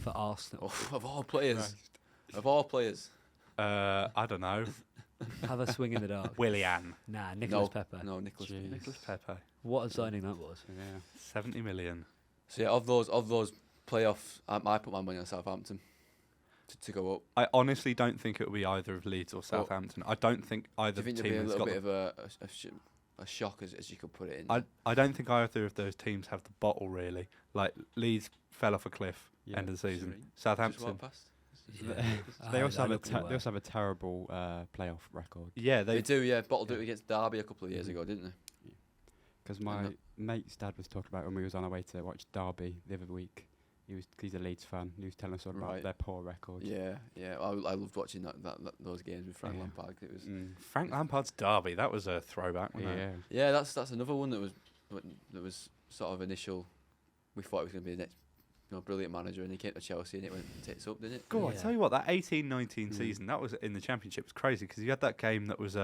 S1: for Arsenal?
S2: Oh, of all players,
S3: I don't know.
S1: Have a swing in the dark.
S3: Willian.
S1: Nah, Nicolas
S2: no,
S1: Pepe.
S2: no, Nicholas.
S4: Jeez.
S3: Nicholas Pepe.
S1: What a signing that was.
S4: Yeah.
S3: 70 million.
S2: So yeah, of those playoffs, I put my money on Southampton to go up.
S3: I honestly don't think it will be either of Leeds or Southampton. I don't think
S2: Do
S3: either
S2: you think
S3: team
S2: there'll be a
S3: has
S2: little
S3: got.
S2: bit of a shock, as you could put it in?
S3: I don't think either of those teams have the bottle really. Like Leeds fell off a cliff
S4: Yeah.
S3: end of the season.
S2: Just
S3: Southampton.
S2: walk past.
S4: They also have
S1: looked
S4: they
S1: away.
S4: also have a terrible playoff record.
S3: Yeah,
S2: They
S3: they
S2: do, yeah. Bottled it against Derby a couple of years ago, didn't they?
S4: Because my mate's dad was talking about when we was on our way to watch Derby the other week. He's a Leeds fan. He was telling us all about
S2: Right.
S4: their poor record.
S2: Yeah. I loved watching those games with Frank
S4: Yeah.
S2: Lampard. It was.
S3: Frank Lampard's derby. That was a throwback, wasn't it?
S4: Yeah.
S2: Yeah, that's another one that was sort of initial. We thought he was going to be the next, brilliant manager, and he came to Chelsea and it went tits up, didn't it?
S3: God, I
S1: Yeah.
S3: tell you what, that 18-19 season, that was in the Championship, was crazy because you had that game that was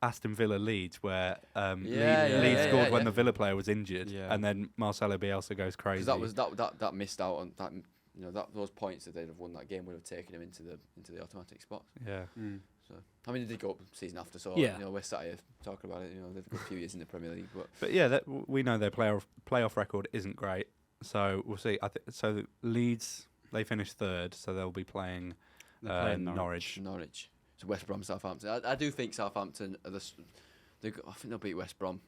S3: Aston Villa Leeds where Leeds scored when the Villa player was injured,
S4: Yeah.
S3: and then Marcelo Bielsa goes crazy.
S2: Because that missed out on that. Those points that they'd have won that game would have taken him into the automatic spot.
S3: Yeah.
S2: So I mean, they did go up the season after, so
S1: Yeah.
S2: we're sat here talking about it. They've got a few years in the Premier League, but
S3: Yeah, we know their playoff record isn't great, so we'll see. So Leeds, they finished third, so they'll be playing
S4: They're playing
S3: Norwich.
S2: Norwich. So West Brom, Southampton. I do think Southampton I think they'll beat West Brom.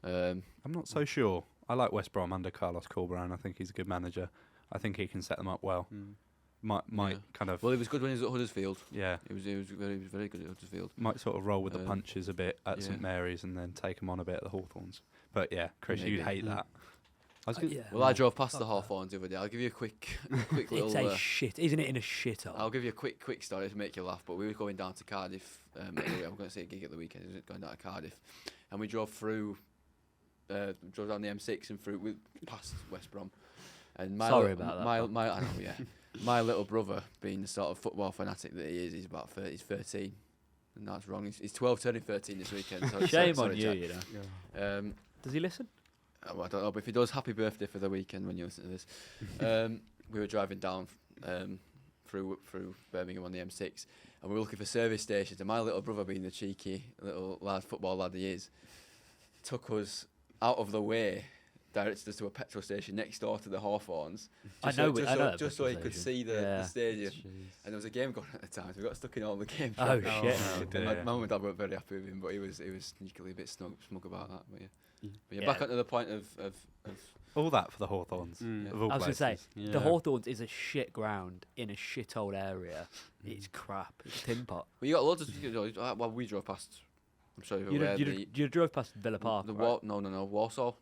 S3: I'm not so sure. I like West Brom under Carlos Corberán. I think he's a good manager. I think he can set them up well. Might
S2: Yeah.
S3: kind of
S2: Well, he was good when he was at Huddersfield.
S3: yeah.
S2: He was very good at Huddersfield.
S3: Might sort of roll with the
S2: Um,
S3: punches a bit at
S2: yeah.
S3: St Mary's and then take them on a bit at the Hawthorns. But yeah, Chris,
S2: Maybe.
S3: you'd hate that.
S4: I was gonna,
S1: Yeah.
S2: Well, I drove past
S1: Fuck
S2: the
S1: that.
S2: Hawthorns the other day. I'll give you a quick little.
S1: It's a shit, isn't it? In a shithole.
S2: I'll give you a quick story to make you laugh. But we were going down to Cardiff. Anyway, I'm going to say a gig at the weekend. We were going down to Cardiff, and we drove down the M6 and past West Brom. And
S1: Sorry about that,
S2: My
S1: pal.
S2: I know, yeah. My little brother, being the sort of football fanatic that he is, he's about 30, he's 13. And that's wrong. He's 12, turning 13 this weekend. So
S1: Shame
S2: sorry,
S1: on you,
S2: Jack.
S1: you know.
S4: yeah.
S1: Does he listen?
S2: I don't know, but if he does, happy birthday for the weekend when you listen to this. We were driving down through Birmingham on the M6, and we were looking for service stations. And my little brother, being the cheeky little football lad he is, took us out of the way directed us to a petrol station next door to the Hawthorns.
S1: I know that
S2: Just so he could
S1: station.
S2: see the
S1: Yeah.
S2: stadium.
S4: Jeez.
S2: And there was a game going on at the time, so we got stuck in all the games.
S1: Oh,
S2: traffic.
S1: shit.
S3: Oh,
S2: And my
S3: dear.
S2: mum and dad weren't very happy with him, but he was sneakily a bit smug about that. But
S4: Yeah.
S2: yeah, back onto the point of
S3: All that for the Hawthorns.
S4: Mm.
S3: Of all
S1: I was going to say,
S3: places.
S4: Yeah.
S1: the Hawthorns is a shit ground in a shit old area. It's crap. It's a tin pot.
S2: well, you got loads of well, we drove past. I'm sure you're aware.
S1: You drove past Villa Park,
S2: the
S1: right?
S2: no, Warsaw.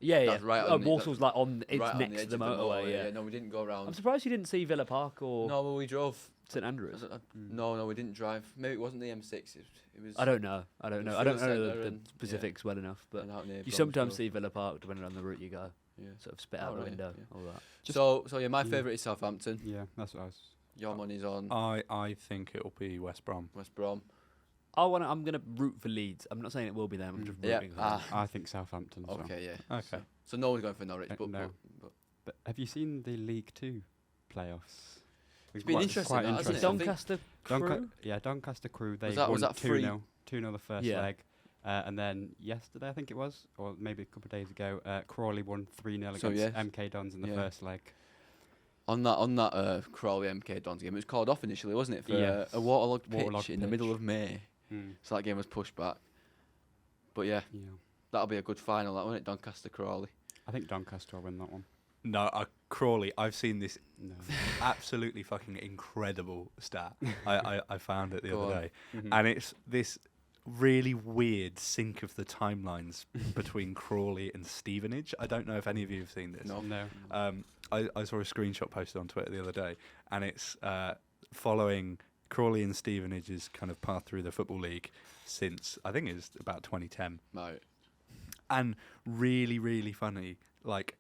S1: Yeah.
S2: That's right
S1: Oh,
S2: on the-
S1: Warsaw's like on. It's
S2: right on
S1: next
S2: the edge
S1: to the
S2: of
S1: motorway. Yeah.
S2: No, we didn't go around.
S1: I'm surprised you didn't see Villa Park or
S2: No, well, we drove.
S1: St Andrews.
S2: No, we didn't drive. Maybe it wasn't the M6. It was.
S1: I don't know. I don't know
S2: Field
S1: the
S2: centre and-
S1: specifics well enough, but
S2: out near
S1: you
S2: Bromsgrove.
S1: sometimes see Villa Park depending on the route you go.
S2: Yeah.
S1: Sort of spit
S2: Oh,
S1: out the
S2: right,
S1: window.
S2: yeah.
S1: All that.
S2: So yeah, my
S4: Yeah.
S2: favourite is Southampton.
S4: Yeah, that's what I was.
S2: Your money's on
S3: I think it'll be West Brom.
S2: West Brom.
S1: I'm gonna root for Leeds. I'm not saying it will be them. I'm just
S2: Yeah.
S1: rooting for them.
S4: I think Southampton. As well.
S2: Okay, yeah.
S3: Okay.
S2: So no one's going for Norwich, but,
S4: No.
S2: but
S4: But have you seen the League Two playoffs?
S2: It's been interesting,
S4: Quite
S2: that, hasn't
S1: Is
S2: it?
S1: it
S2: I think-
S1: Doncaster Crew?
S4: Doncaster Crew. They
S2: Was
S4: won
S2: that
S4: 2-0 the first
S1: Yeah.
S4: leg. And then yesterday, I think it was, or maybe a couple of days ago, Crawley won 3-0
S2: So,
S4: against
S2: yeah.
S4: MK Dons in the
S2: Yeah.
S4: first leg.
S2: On that Crawley MK Dons game, it was called off initially, wasn't it, for
S4: Yeah.
S2: a waterlogged pitch
S4: Waterlogged
S2: in the middle
S4: pitch.
S2: of May.
S4: Mm.
S2: So that game was pushed back. But yeah,
S4: Yeah.
S2: that'll be a good final, that won't it? Doncaster Crawley.
S4: I think Doncaster will win that one.
S3: No, Crawley. I've seen this
S4: No.
S3: absolutely fucking incredible stat. I found it the
S2: Go
S3: other
S2: on.
S3: day,
S4: Mhm.
S3: and it's this really weird sync of the timelines between Crawley and Stevenage. I don't know if any of you have seen this.
S2: No.
S4: No.
S3: I saw a screenshot posted on Twitter the other day, and it's following Crawley and Stevenage's kind of path through the Football League since, I think it's about 2010.
S2: Right.
S3: And really, really funny. Like,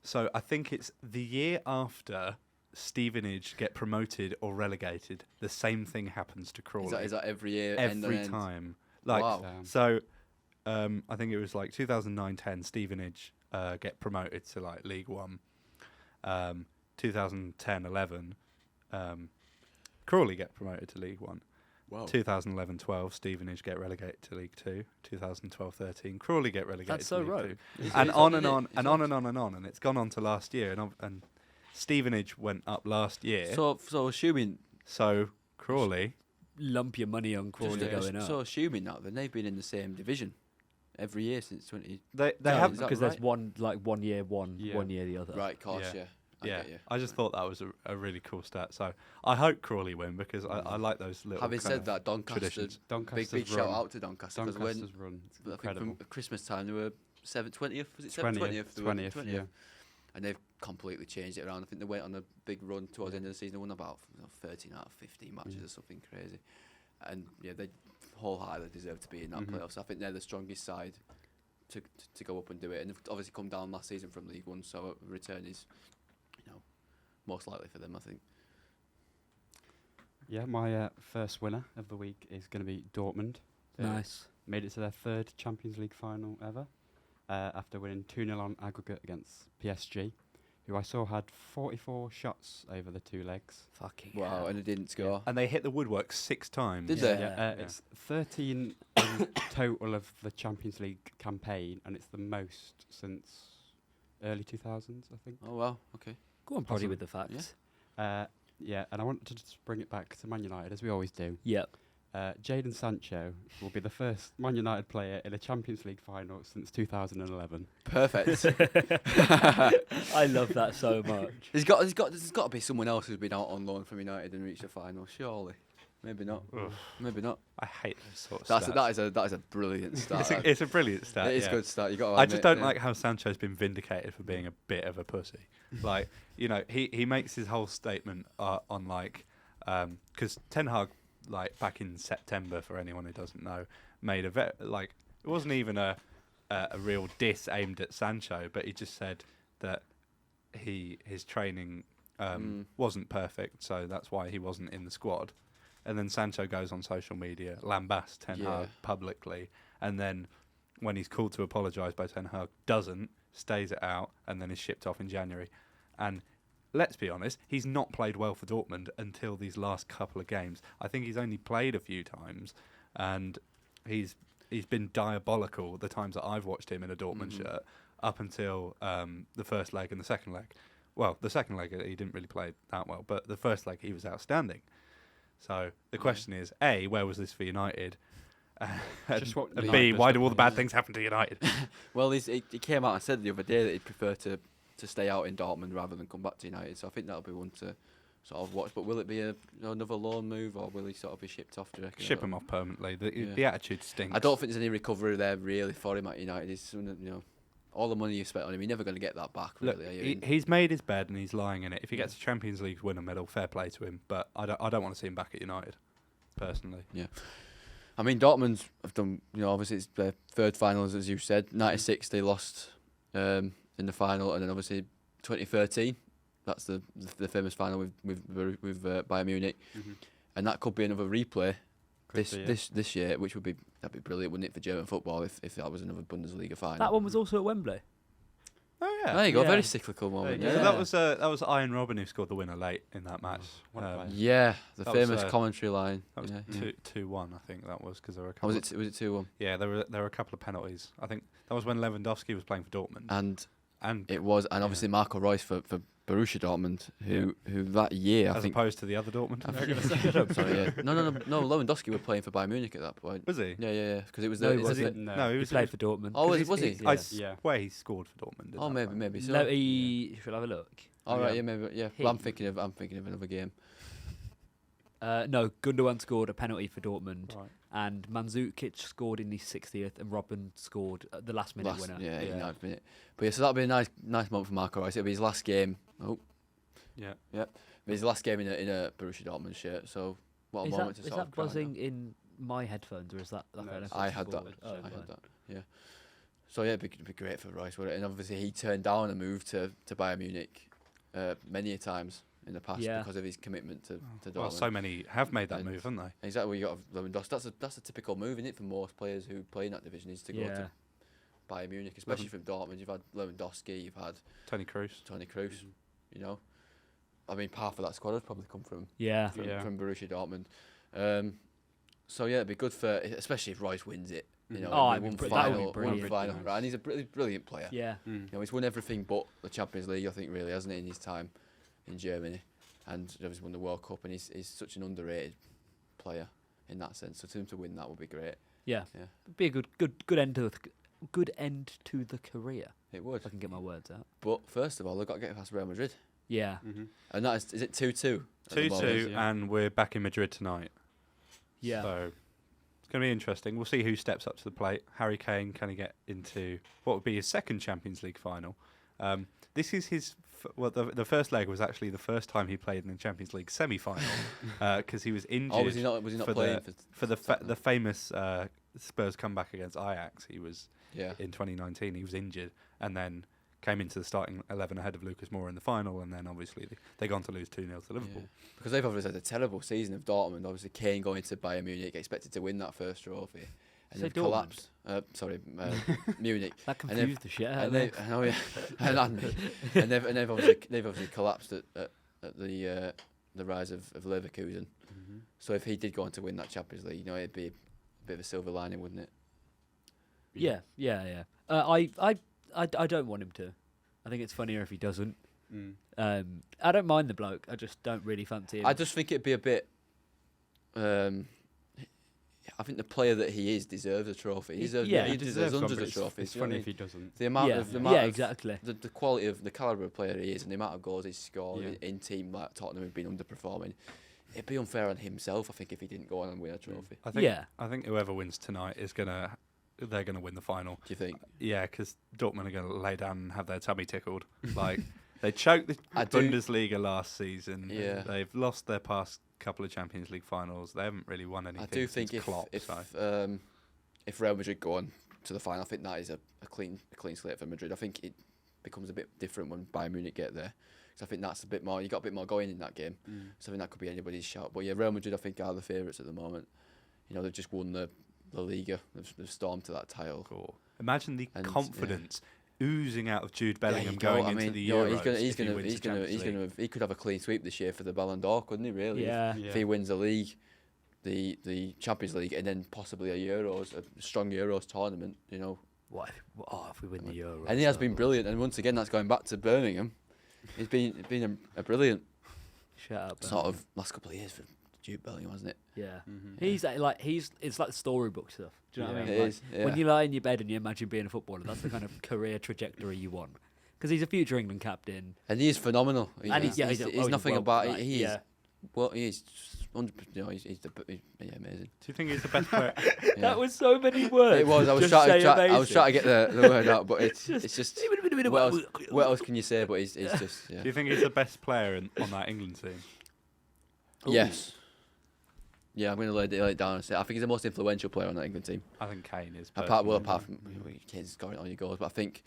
S3: so I think it's the year after Stevenage get promoted or relegated, the same thing happens to Crawley.
S2: Is that every year? end on
S3: every
S2: end?
S3: time. Like,
S2: Wow.
S3: so I think it was like 2009-10, Stevenage get promoted to like League One. 2010-11, Crawley get promoted to League One.
S2: Wow.
S3: 2011-12, Stevenage get relegated to League Two. 2012-13, Crawley get relegated
S1: That's
S3: to
S1: so
S3: League
S1: rogue.
S3: Two.
S2: It's
S3: And
S2: odd,
S3: on
S2: isn't
S3: and
S2: it?
S3: on
S2: It's
S3: and
S2: odd.
S3: on and on and on, and it's gone on to last year, and Stevenage went up last year.
S2: So assuming
S3: So Crawley,
S1: Lump your money on Crawley
S2: just,
S1: going up.
S2: so assuming that, then they've been in the same division every year since 20.
S3: they
S2: Yeah,
S3: have
S2: is that
S1: because there's
S2: right?
S1: one year
S4: Yeah.
S1: 1 year the other.
S2: Right, course,
S3: Yeah.
S2: yeah. I
S3: yeah.
S2: get you.
S3: I just thought that was a really cool stat. So I hope Crawley win because I like those little.
S2: Having
S3: kind
S2: said
S3: of
S2: that, Doncaster,
S3: traditions.
S4: Doncaster's
S2: big
S4: run.
S2: shout out to Doncaster because when
S4: Doncaster's run. It's
S2: I think
S4: incredible.
S2: from Christmas time they were 20th, was it 20th?
S4: 20th, yeah.
S2: And they've completely changed it around. I think they went on a big run towards the end of the season. They won about 13 out of 15 matches or something crazy. And yeah, they wholeheartedly deserve to be in that
S4: Mhm.
S2: playoffs. I think they're the strongest side to go up and do it. And they've obviously come down last season from League One, so a return is, most likely for them, I think.
S4: Yeah, my first winner of the week is going to be Dortmund.
S1: Nice.
S4: Made it to their third Champions League final ever after winning 2-0 on aggregate against PSG, who I saw had 44 shots over the two legs.
S1: Fucking
S2: Wow,
S1: hell.
S2: and they didn't score.
S3: And they hit the woodwork 6 times.
S2: Did
S1: Yeah.
S2: they?
S1: Yeah.
S4: It's 13 in total of the Champions League campaign, and it's the most since early 2000s, I think.
S2: Oh wow, okay.
S1: Go on, Proddy,
S4: Awesome.
S1: with the facts.
S4: Yeah, and I want to just bring it back to Man United, as we always do.
S1: Yep.
S4: Jadon Sancho will be the first Man United player in a Champions League final since 2011.
S2: Perfect.
S1: I love that so much.
S2: There's got to be someone else who's been out on loan from United and reached the final. Surely, maybe not.
S3: Ugh.
S2: Maybe not.
S3: I hate those sorts
S2: That
S3: of
S2: is a brilliant start.
S3: It's a brilliant stat.
S2: It is
S3: yeah.
S2: good start. You got. To
S3: I just
S2: admit,
S3: don't
S2: yeah.
S3: like how Sancho's been vindicated for being a bit of a pussy. Like, he makes his whole statement on like, because Ten Hag, like back in September, for anyone who doesn't know, made it wasn't even a real diss aimed at Sancho, but he just said that his training wasn't perfect, so that's why he wasn't in the squad. And then Sancho goes on social media, lambasts Ten
S2: Yeah.
S3: Hag publicly, and then when he's called to apologise by Ten Hag, doesn't, stays it out, and then is shipped off in January. And let's be honest, he's not played well for Dortmund until these last couple of games. I think he's only played a few times, and he's been diabolical the times that I've watched him in a Dortmund shirt. up until the first leg and the second leg. Well, the second leg he didn't really play that well, but the first leg he was outstanding. So the question is, A, where was this for United?
S4: Just what
S3: And
S4: United
S3: B,
S4: does
S3: why
S4: to
S3: do all the
S4: players.
S3: bad things happen to United?
S2: Well, he came out and said the other day that he'd prefer to stay out in Dortmund rather than come back to United. So I think that'll be one to sort of watch. But will it be another loan move, or will he sort of be shipped off? Do you reckon?
S3: Ship him off permanently.
S2: Yeah.
S3: The attitude stinks.
S2: I don't think there's any recovery there really for him at United. He's, all the money you spent on him, you're never going to get that back.
S3: Look,
S2: Really, are you?
S3: he's made his bed and he's lying in it. If he gets a Champions League winner medal, fair play to him. But I don't want to see him back at United, personally.
S2: Yeah. I mean, Dortmund have done, obviously it's their third finals, as you said. 96, they lost in the final, and then obviously 2013, that's the famous final with Bayern Munich, and that could be another replay this year, which that'd be brilliant, wouldn't it, for German football if that was another Bundesliga final.
S1: That one was also at Wembley.
S3: Oh yeah.
S2: There you go,
S1: Yeah.
S2: very cyclical moment.
S3: So
S2: Yeah,
S3: that was Iron Robin who scored the winner late in that match.
S4: What a player.
S2: yeah, the
S3: That was,
S2: famous commentary line.
S3: That was
S2: Yeah.
S3: 2-1, I think that was, because there were a
S2: Oh,
S3: couple.
S2: was it 2-1?
S3: Yeah, there were a couple of penalties. I think that was when Lewandowski was playing for Dortmund,
S2: And
S3: and
S2: it was, and obviously Marco Reus for Borussia Dortmund, who that year I
S3: as
S2: think.
S3: opposed to the other Dortmund.
S2: Sorry, yeah. No. Lewandowski were playing for Bayern Munich at that point.
S3: Was he?
S2: Yeah. Because it was
S1: No,
S2: the.
S1: he
S2: is
S1: wasn't.
S2: it-
S3: No, he
S1: He
S3: was.
S1: played for Dortmund.
S2: Oh, was he?
S1: Yeah.
S3: I
S4: Yeah.
S3: swear he scored for Dortmund. in
S2: Oh,
S3: that
S2: maybe.
S3: fight.
S2: So.
S1: No, should I have a look?
S2: All right, yeah, maybe. Yeah.
S1: He-
S2: Well, I'm thinking of another game.
S1: No, Gundogan scored a penalty for Dortmund,
S3: Right.
S1: and Mandzukic scored in the 60th, and Robin scored the last minute winner.
S2: Yeah, 89th minute. But yeah, so that'll be a nice moment for Marco Reus. It'll be his last game. Oh,
S3: Yeah.
S2: but his last game in a Borussia Dortmund shirt. So what a
S1: Is
S2: moment
S1: that,
S2: to
S1: is
S2: sort of
S1: that
S2: cry
S1: buzzing
S2: now.
S1: in my headphones, or is that?
S4: No,
S1: that
S2: I had that.
S1: forward? Oh,
S2: I
S1: fine.
S2: had that. Yeah. So yeah, it'd be great for Reus, wouldn't it? And obviously he turned down a move to Bayern Munich many a times in the past
S1: Yeah.
S2: because of his commitment to Dortmund.
S3: Well, so many have made that
S2: And-
S3: move, haven't they?
S2: Exactly, what you got Lewandowski. That's a typical move, isn't it, for most players who play in that division, is to go
S1: Yeah.
S2: to Bayern Munich, especially from Dortmund. You've had Lewandowski, you've had
S3: Tony Kroos.
S2: Toni Kroos. I mean, half of that squad has probably come from
S1: Yeah.
S2: from Borussia Dortmund. So yeah, it'd be good for, especially if Reus wins it.
S1: Oh,
S2: he
S1: I mean,
S2: won
S1: that would be
S2: final,
S1: brilliant.
S2: right? And he's a brilliant player.
S1: Yeah.
S2: He's won everything but the Champions League, I think, really, hasn't he, in his time in Germany, and he's won the World Cup, and he's such an underrated player in that sense. So to him to win that would be great.
S1: Yeah.
S2: Yeah.
S1: It'd be a good end to the career.
S2: It would.
S1: If I can get my words out.
S2: But first of all, they've got to get past Real Madrid,
S1: Yeah.
S2: and that is it 2-2? at the
S3: 2-2,
S2: moment?
S4: yeah.
S3: and we're back in Madrid tonight.
S1: Yeah.
S3: So it's going to be interesting. We'll see who steps up to the plate. Harry Kane, can he get into what would be his second Champions League final? This is his. The first leg was actually the first time he played in the Champions League semi-final because he was injured.
S2: Oh, was he not
S3: for
S2: playing
S3: for the famous Spurs comeback against Ajax? He was
S2: Yeah.
S3: in 2019. He was injured and then came into the starting 11 ahead of Lucas Moura in the final, and then obviously they gone to lose 2-0 to Liverpool.
S2: Yeah. Because they've obviously had a terrible season of Dortmund. Obviously, Kane going to Bayern Munich, expected to win that first trophy, and
S1: Say
S2: they've collapsed. Munich.
S1: That
S2: And they've-
S1: confused the shit out
S2: And
S1: of
S2: they,
S1: me.
S2: oh yeah, and they've obviously collapsed at the rise of Leverkusen. So if he did go on to win that Champions League, it'd be a bit of a silver lining, wouldn't it?
S1: Yeah. I don't want him to. I think it's funnier if he doesn't. I don't mind the bloke. I just don't really fancy him.
S2: I just think it'd be a bit. I think the player that he is deserves a trophy. He deserves,
S1: Yeah.
S2: he
S1: He
S2: deserves
S4: one,
S2: hundreds
S4: but
S2: of
S4: it's
S2: trophies.
S4: It's
S2: you know what
S4: funny
S2: I
S4: if
S2: mean?
S4: he doesn't.
S2: The amount
S1: yeah,
S2: of the amount of
S1: exactly.
S2: the quality of the caliber of player he is, and the amount of goals he's scored
S4: Yeah.
S2: in team like Tottenham have been underperforming. It'd be unfair on himself, I think, if he didn't go on and win a trophy.
S3: I think whoever wins tonight they're gonna win the final.
S2: Do you think?
S3: Yeah, because Dortmund are going to lay down and have their tummy tickled. Like they choked the
S2: I do-
S3: Bundesliga last season.
S2: Yeah.
S3: They've lost their past couple of Champions League finals. They haven't really won anything.
S2: I do think
S3: since Klopp,
S2: if Real Madrid go on to the final, I think that is a clean slate for Madrid. I think it becomes a bit different when Bayern Munich get there. So I think that's a bit more. You got a bit more going in that game. So I think that could be anybody's shout. But yeah, Real Madrid I think are the favourites at the moment. They've just won the La Liga. They've stormed to that title.
S3: Cool. Imagine the
S2: And,
S3: confidence oozing out of Jude Bellingham
S2: you
S3: going
S2: go.
S3: into the
S2: Euros.
S3: Euros.
S2: He could have a clean sweep this year for the Ballon d'Or, couldn't he? Really?
S1: Yeah.
S2: If he wins the league, the Champions League, and then possibly a strong Euros tournament,
S1: if we win the Euro?
S2: And he has been brilliant. And once again, that's going back to Birmingham. He's been a brilliant
S1: Shout out,
S2: sort of last couple of years for Jude Bellingham, hasn't it?
S1: Yeah,
S4: Mm-hmm.
S1: it's like storybook stuff. Do you know what I mean?
S2: It
S1: Like,
S2: is. Yeah.
S1: when you lie in your bed and you imagine being a footballer, that's the kind of career trajectory you want. Because he's a future England captain.
S2: And he is phenomenal.
S1: And he's
S2: Nothing
S1: well,
S2: about
S1: like,
S2: it. He is.
S1: yeah.
S2: Well, he is 100%. Amazing.
S3: Do you think he's the best player?
S2: Yeah.
S1: That was so many words.
S2: It was. I was
S1: Just say
S2: trying to
S1: amazing.
S2: get the word out, but it's just. What else can you say? But he's just. Yeah.
S3: Do you think he's the best player on that England team?
S2: Yes. Yeah, I'm going to lay it down and say I think he's the most influential player on that England team.
S3: I think Kane is.
S2: Apart
S3: personally.
S2: from Kane's scoring all your goals, but I think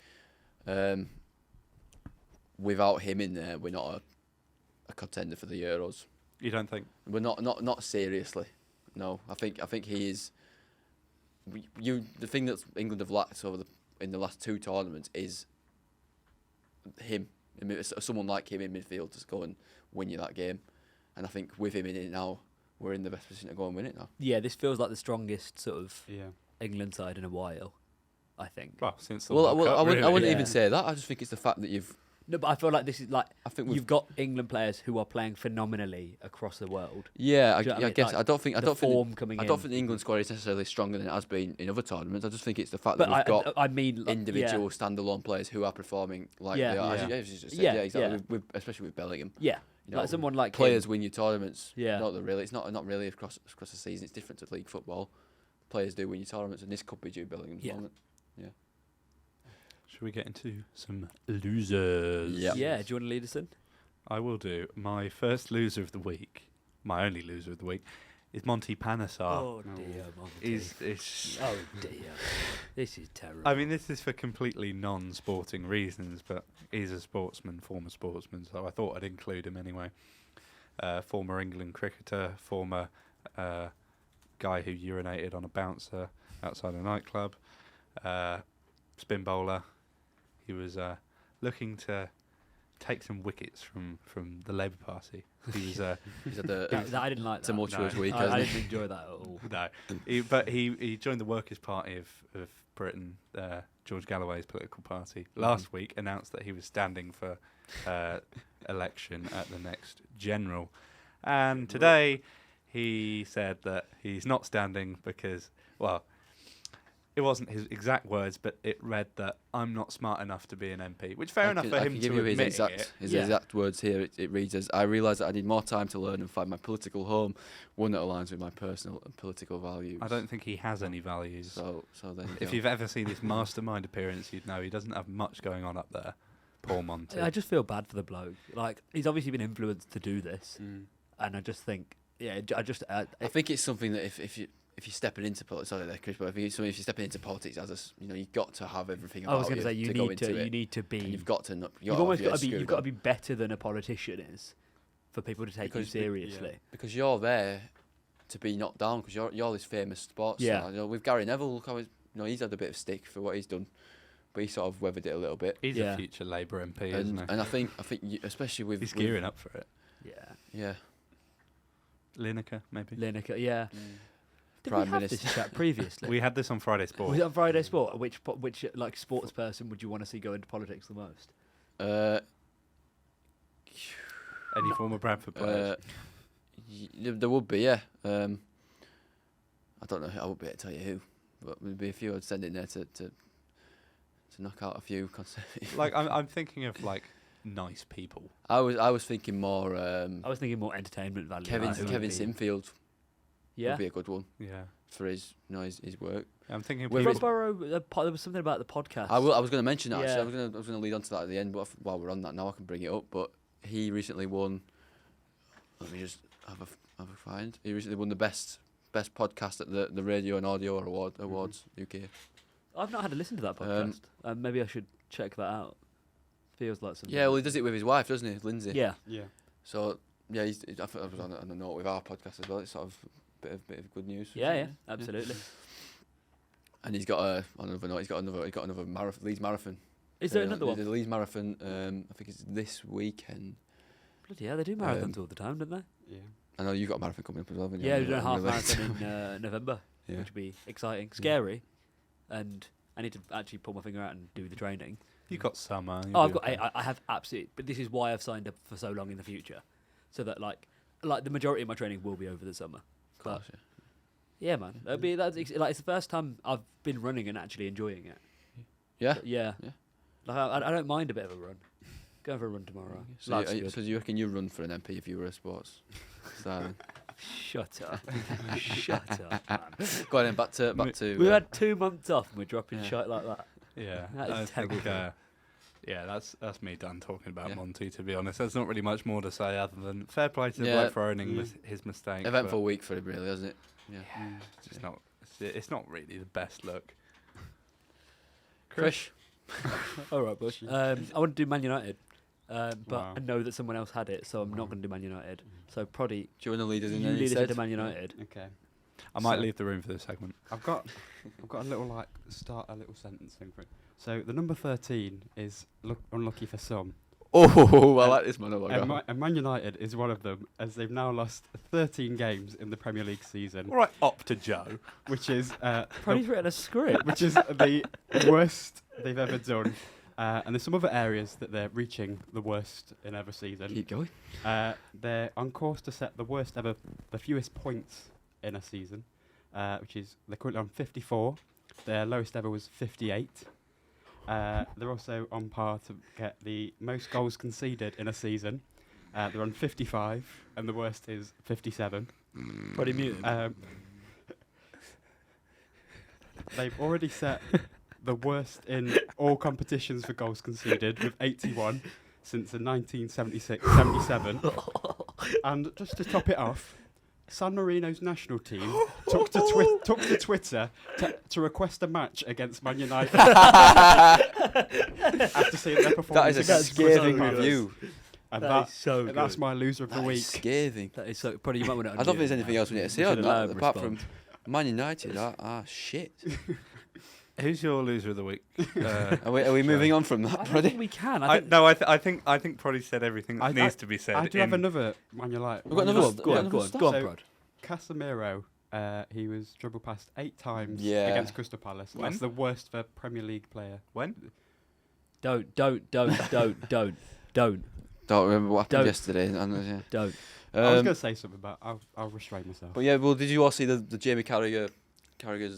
S2: without him in there, we're not a contender for the Euros.
S3: You don't think?
S2: We're not seriously. No, I think he is. The thing that England have lacked in the last two tournaments is him. Someone like him in midfield to go and win you that game. And I think with him in it now, we're in the best position to go and win it now.
S1: Yeah, this feels like the strongest sort of
S4: Yeah.
S1: England side in a while, I think.
S3: Well, since the
S2: Well,
S3: World Cup,
S2: I wouldn't
S3: really.
S2: even
S1: Yeah.
S2: say that. I just think it's the fact that you've.
S1: No, but I feel like this is like
S2: I think
S1: you've got England players who are playing phenomenally across the world.
S2: Yeah,
S1: Do you know what I
S2: I
S1: mean?
S2: guess
S1: Like,
S2: I don't think
S1: the form coming
S2: I
S1: in.
S2: don't think the England squad is necessarily stronger than it has been in other tournaments. I just think it's the fact
S1: But
S2: that we've got
S1: I mean, like,
S2: individual standalone players who are performing like
S1: Yeah.
S2: they are.
S3: Yeah.
S2: As you just said,
S1: Yeah,
S2: exactly.
S1: yeah.
S2: Especially with Bellingham.
S1: Yeah,
S2: You know,
S1: like someone like
S2: players
S1: him.
S2: win your tournaments.
S1: Yeah.
S2: It's not really across the season. It's different to league football. Players do win your tournaments, and this could be Jude Bellingham's
S1: Yeah.
S2: moment.
S3: Should we get into some losers?
S2: Yeah.
S1: Yeah, do you want to lead us in?
S3: I will do. My first loser of the week, my only loser of the week, is Monty Panesar.
S1: Oh dear, Monty.
S3: Is
S1: Oh dear, this is terrible.
S3: I mean, this is for completely non-sporting reasons, but he's a sportsman, former sportsman, so I thought I'd include him anyway. Former England cricketer, former guy who urinated on a bouncer outside a nightclub, spin bowler. He was looking to take some wickets from the Labour Party. He was
S2: He's had a
S1: I didn't like that.
S2: tumultuous
S3: No.
S2: week,
S1: I
S2: hasn't he?
S1: didn't enjoy that at all.
S3: no, but he joined the Workers' Party of Britain, George Galloway's political party, last week. Announced that he was standing for election at the next general, and today he said that he's not standing because, well, it wasn't his exact words, but it read that I'm not smart enough to be an MP, which fair enough for
S2: I
S3: him
S2: can
S3: to
S2: give you
S3: admit
S2: his
S1: Yeah.
S2: exact words here. It reads as, I realised that I need more time to learn and find my political home, one that aligns with my personal and political values.
S3: I don't think he has any values.
S2: So then
S3: If you've ever seen his mastermind appearance, you'd know he doesn't have much going on up there. Poor Monty.
S1: I just feel bad for the bloke. Like, he's obviously been influenced to do this, and I just think,
S2: I think it's something that if you're stepping into politics, sorry there, Chris, but I think it's something if you're stepping into politics you've got to have everything about
S1: I was going to say
S2: to go into it.
S1: you need to be.
S2: And you've got to not.
S1: You've almost got to be. You've got to be better than a politician is, for people to take
S2: Because
S1: you seriously.
S2: because you're there to be knocked down because you're this famous sports
S1: Yeah.
S2: star. You know, with Gary Neville, look how he's had a bit of stick for what he's done, but he sort of weathered it a little bit.
S3: He's
S1: Yeah.
S3: a future Labour MP, isn't he?
S2: And I think especially with
S3: He's gearing up for it.
S1: Yeah,
S2: Yeah.
S3: Lineker, maybe.
S1: Lineker. Yeah. Did
S2: Prime
S1: we have
S2: Minister.
S1: this chat previously?
S3: We had this on Friday Sport.
S1: Was it on Friday Sport? Which like sports person would you want to see go into politics the most?
S3: Any former Bradford players.
S2: There would be, yeah. I don't know. I won't be able to tell you who, but there'd be a few I'd send in there to knock out a few Conservative.
S3: Like I'm thinking of like nice people.
S2: I was thinking more.
S1: I was thinking more entertainment value.
S2: Kevin
S1: like, who would
S2: Kevin
S1: be-
S2: Sinfield
S1: Yeah.
S2: would be a good one
S3: Yeah.
S2: for his work.
S3: I'm thinking of
S2: With
S3: people.
S2: his-
S1: There was something about the podcast.
S2: I was going to mention that.
S1: Yeah.
S2: Actually. I was going to lead on to that at the end, but while we're on that now, I can bring it up. But he recently won. Let me just have a find. He recently won the best podcast at the Radio and Audio Awards UK.
S1: I've not had a listen to that podcast. Maybe I should check that out. Feels like something.
S2: Yeah, well, he does it with his wife, doesn't he, Lindsay?
S1: Yeah.
S4: Yeah.
S2: So yeah, I was on a note with our podcast as well. It's sort of a bit of good news.
S1: Yeah, absolutely.
S2: And he's got on another note. He's got another marathon, Leeds Marathon.
S1: Is there another
S2: The
S1: one?
S2: Leeds Marathon. I think it's this weekend.
S1: Bloody yeah, they do marathons all the time, don't they?
S4: Yeah.
S2: I know you've got a marathon coming up as well. haven't you?
S1: Yeah, we're doing a half
S2: Really?
S1: marathon in November,
S2: Yeah.
S1: which would be exciting, scary, and I need to actually pull my finger out and do the training.
S3: You got summer.
S1: Oh, I've got. I have absolutely. But this is why I've signed up for so long in the future, so that like the majority of my training will be over the summer. But yeah, man, it's the first time I've been running and actually enjoying it.
S2: Yeah.
S1: But yeah. Like I don't mind a bit of a run. Go for a run tomorrow.
S2: So you reckon you run for an MP if you were a sports?
S1: Shut up. Shut up, man.
S2: Go on then, back to.
S1: We've had 2 months off and we're dropping shit like that.
S3: Yeah,
S1: That is
S3: I think,
S1: terrible.
S3: that's me done talking about
S2: Yeah.
S3: Monty. To be honest, there's not really much more to say other than fair play to the
S2: Yeah.
S3: bloke for owning his mistake.
S2: Eventful week for him, really, hasn't it? Yeah.
S3: It's just not. It's not really the best look.
S2: Krish.
S1: All right, Bush. I want to do Man United, but
S4: Wow.
S1: I know that someone else had it, so I'm not going to do Man United. So Proddy,
S2: Do you want to lead us in
S1: you
S2: there
S1: lead us
S2: instead?
S1: into Man United.
S4: Okay.
S3: I might
S4: So-
S3: leave the room for this segment.
S4: I've got a little start a little sentence thing for it. So the number 13 is unlucky for some.
S2: Oh, I like this monologue.
S4: And Man United is one of them, as they've now lost 13 games in the Premier League season,
S3: All right, up to Joe.
S4: which is
S1: Proddy's written a script.
S4: which is the worst they've ever done. And there's some other areas that they're reaching the worst in every season.
S2: Keep going.
S4: They're on course to set the fewest points in a season, which is they're currently on 54. Their lowest ever was 58. They're also on par to get the most goals conceded in a season. They're on 55, and the worst is 57.
S1: Proddy muted.
S4: They've already set the worst in all competitions for goals conceded with 81 since the 1976-77. And just to top it off, San Marino's national team took to Twitter to request a match against Man United after seeing their performance.
S2: That is a
S4: against
S2: scathing
S4: Crystal Palace.
S2: review.
S4: And
S1: That is so good.
S4: that's my loser of the
S2: That
S4: week.
S2: is scathing.
S1: That is so. Proddy, you might want to.
S2: I don't think there's anything else we need to say
S1: should
S2: on
S1: allow
S2: that,
S1: him
S2: apart
S1: respond.
S2: from Man United. Shit.
S3: Who's your loser of the week?
S2: Are we moving on from that,
S1: I don't
S2: Proddy?
S1: think we can.
S3: I think Proddy said everything that needs to be said.
S4: I do have another Man United.
S2: We've got another one.
S1: Go on, go on,
S2: Start.
S1: Prod.
S4: Casemiro, he was dribbled past 8 times
S2: Yeah.
S4: against Crystal Palace.
S3: When?
S4: That's the worst for Premier League player.
S3: When?
S1: Don't.
S2: Don't remember what happened
S1: Don't.
S2: yesterday. Yeah.
S1: Don't.
S4: I was going to
S2: Um,
S4: say something, but I'll restrain myself.
S2: but yeah, well, did you all see the Jamie Carragher's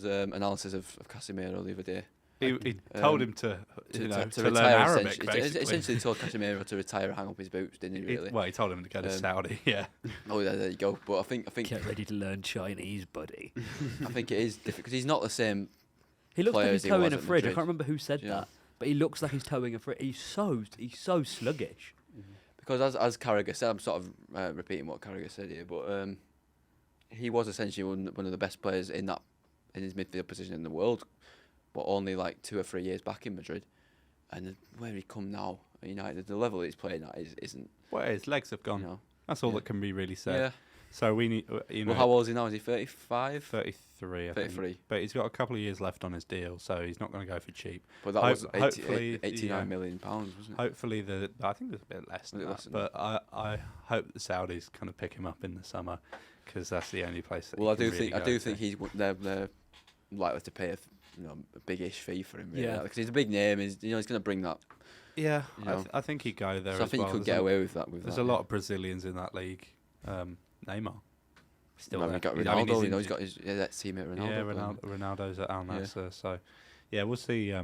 S2: analysis of Casemiro the other day?
S3: He told him to learn
S2: retire.
S3: Arabic,
S2: Essentially.
S3: basically.
S2: Essentially told Casemiro to retire, hang up his boots, didn't he? Really?
S3: Well, he told him to go to
S2: Um,
S3: Saudi. Yeah.
S2: Oh, yeah, there you go. But I think
S1: Get ready to learn Chinese, buddy.
S2: I think it is difficult because he's not the same.
S1: He looks like
S2: Player
S1: he's
S2: as he
S1: towing
S2: was
S1: a
S2: at
S1: fridge. I
S2: Madrid.
S1: can't remember who said
S2: Yeah.
S1: that, but he looks like he's towing a fridge. He's so sluggish.
S2: Because as Carragher said, I'm sort of repeating what Carragher said here, but he was essentially one of the best players in his midfield position in the world, but only like 2 or 3 years back in Madrid, and where he come now at United, the level he's playing at isn't.
S3: Well, his legs have gone.
S2: You know,
S3: That's all
S2: yeah.
S3: that can be really said.
S2: yeah.
S3: So we need,
S2: Well, how old is he now? Is he 35?
S3: 33, I think.
S2: 33.
S3: But he's got a couple of years left on his deal, so he's not going to go for cheap.
S2: But that was
S3: Hopefully,
S2: 89 million pounds, wasn't it?
S3: Hopefully, I think there's a bit less than
S2: Was it
S3: that.
S2: less than that?
S3: But I hope the Saudis kind of pick him up in the summer because that's the only place that
S2: Well, I
S3: he
S2: do
S3: can
S2: think
S3: really
S2: I
S3: go
S2: do
S3: to.
S2: think they're likely to pay a big-ish fee for him. Really,
S1: Yeah.
S2: because he's a big name. He's going to bring that.
S3: Yeah,
S2: you know.
S3: I think he'd go there
S2: So I
S3: as
S2: think
S3: well.
S2: you could get away with that.
S3: There's a lot of Brazilians in that league. Neymar. Still
S2: We've got
S3: there.
S2: Ronaldo.
S3: He's
S2: he's got his that teammate Ronaldo.
S3: Yeah, Ronaldo's at Al
S2: Yeah.
S3: Nassr. So, yeah, we'll see. I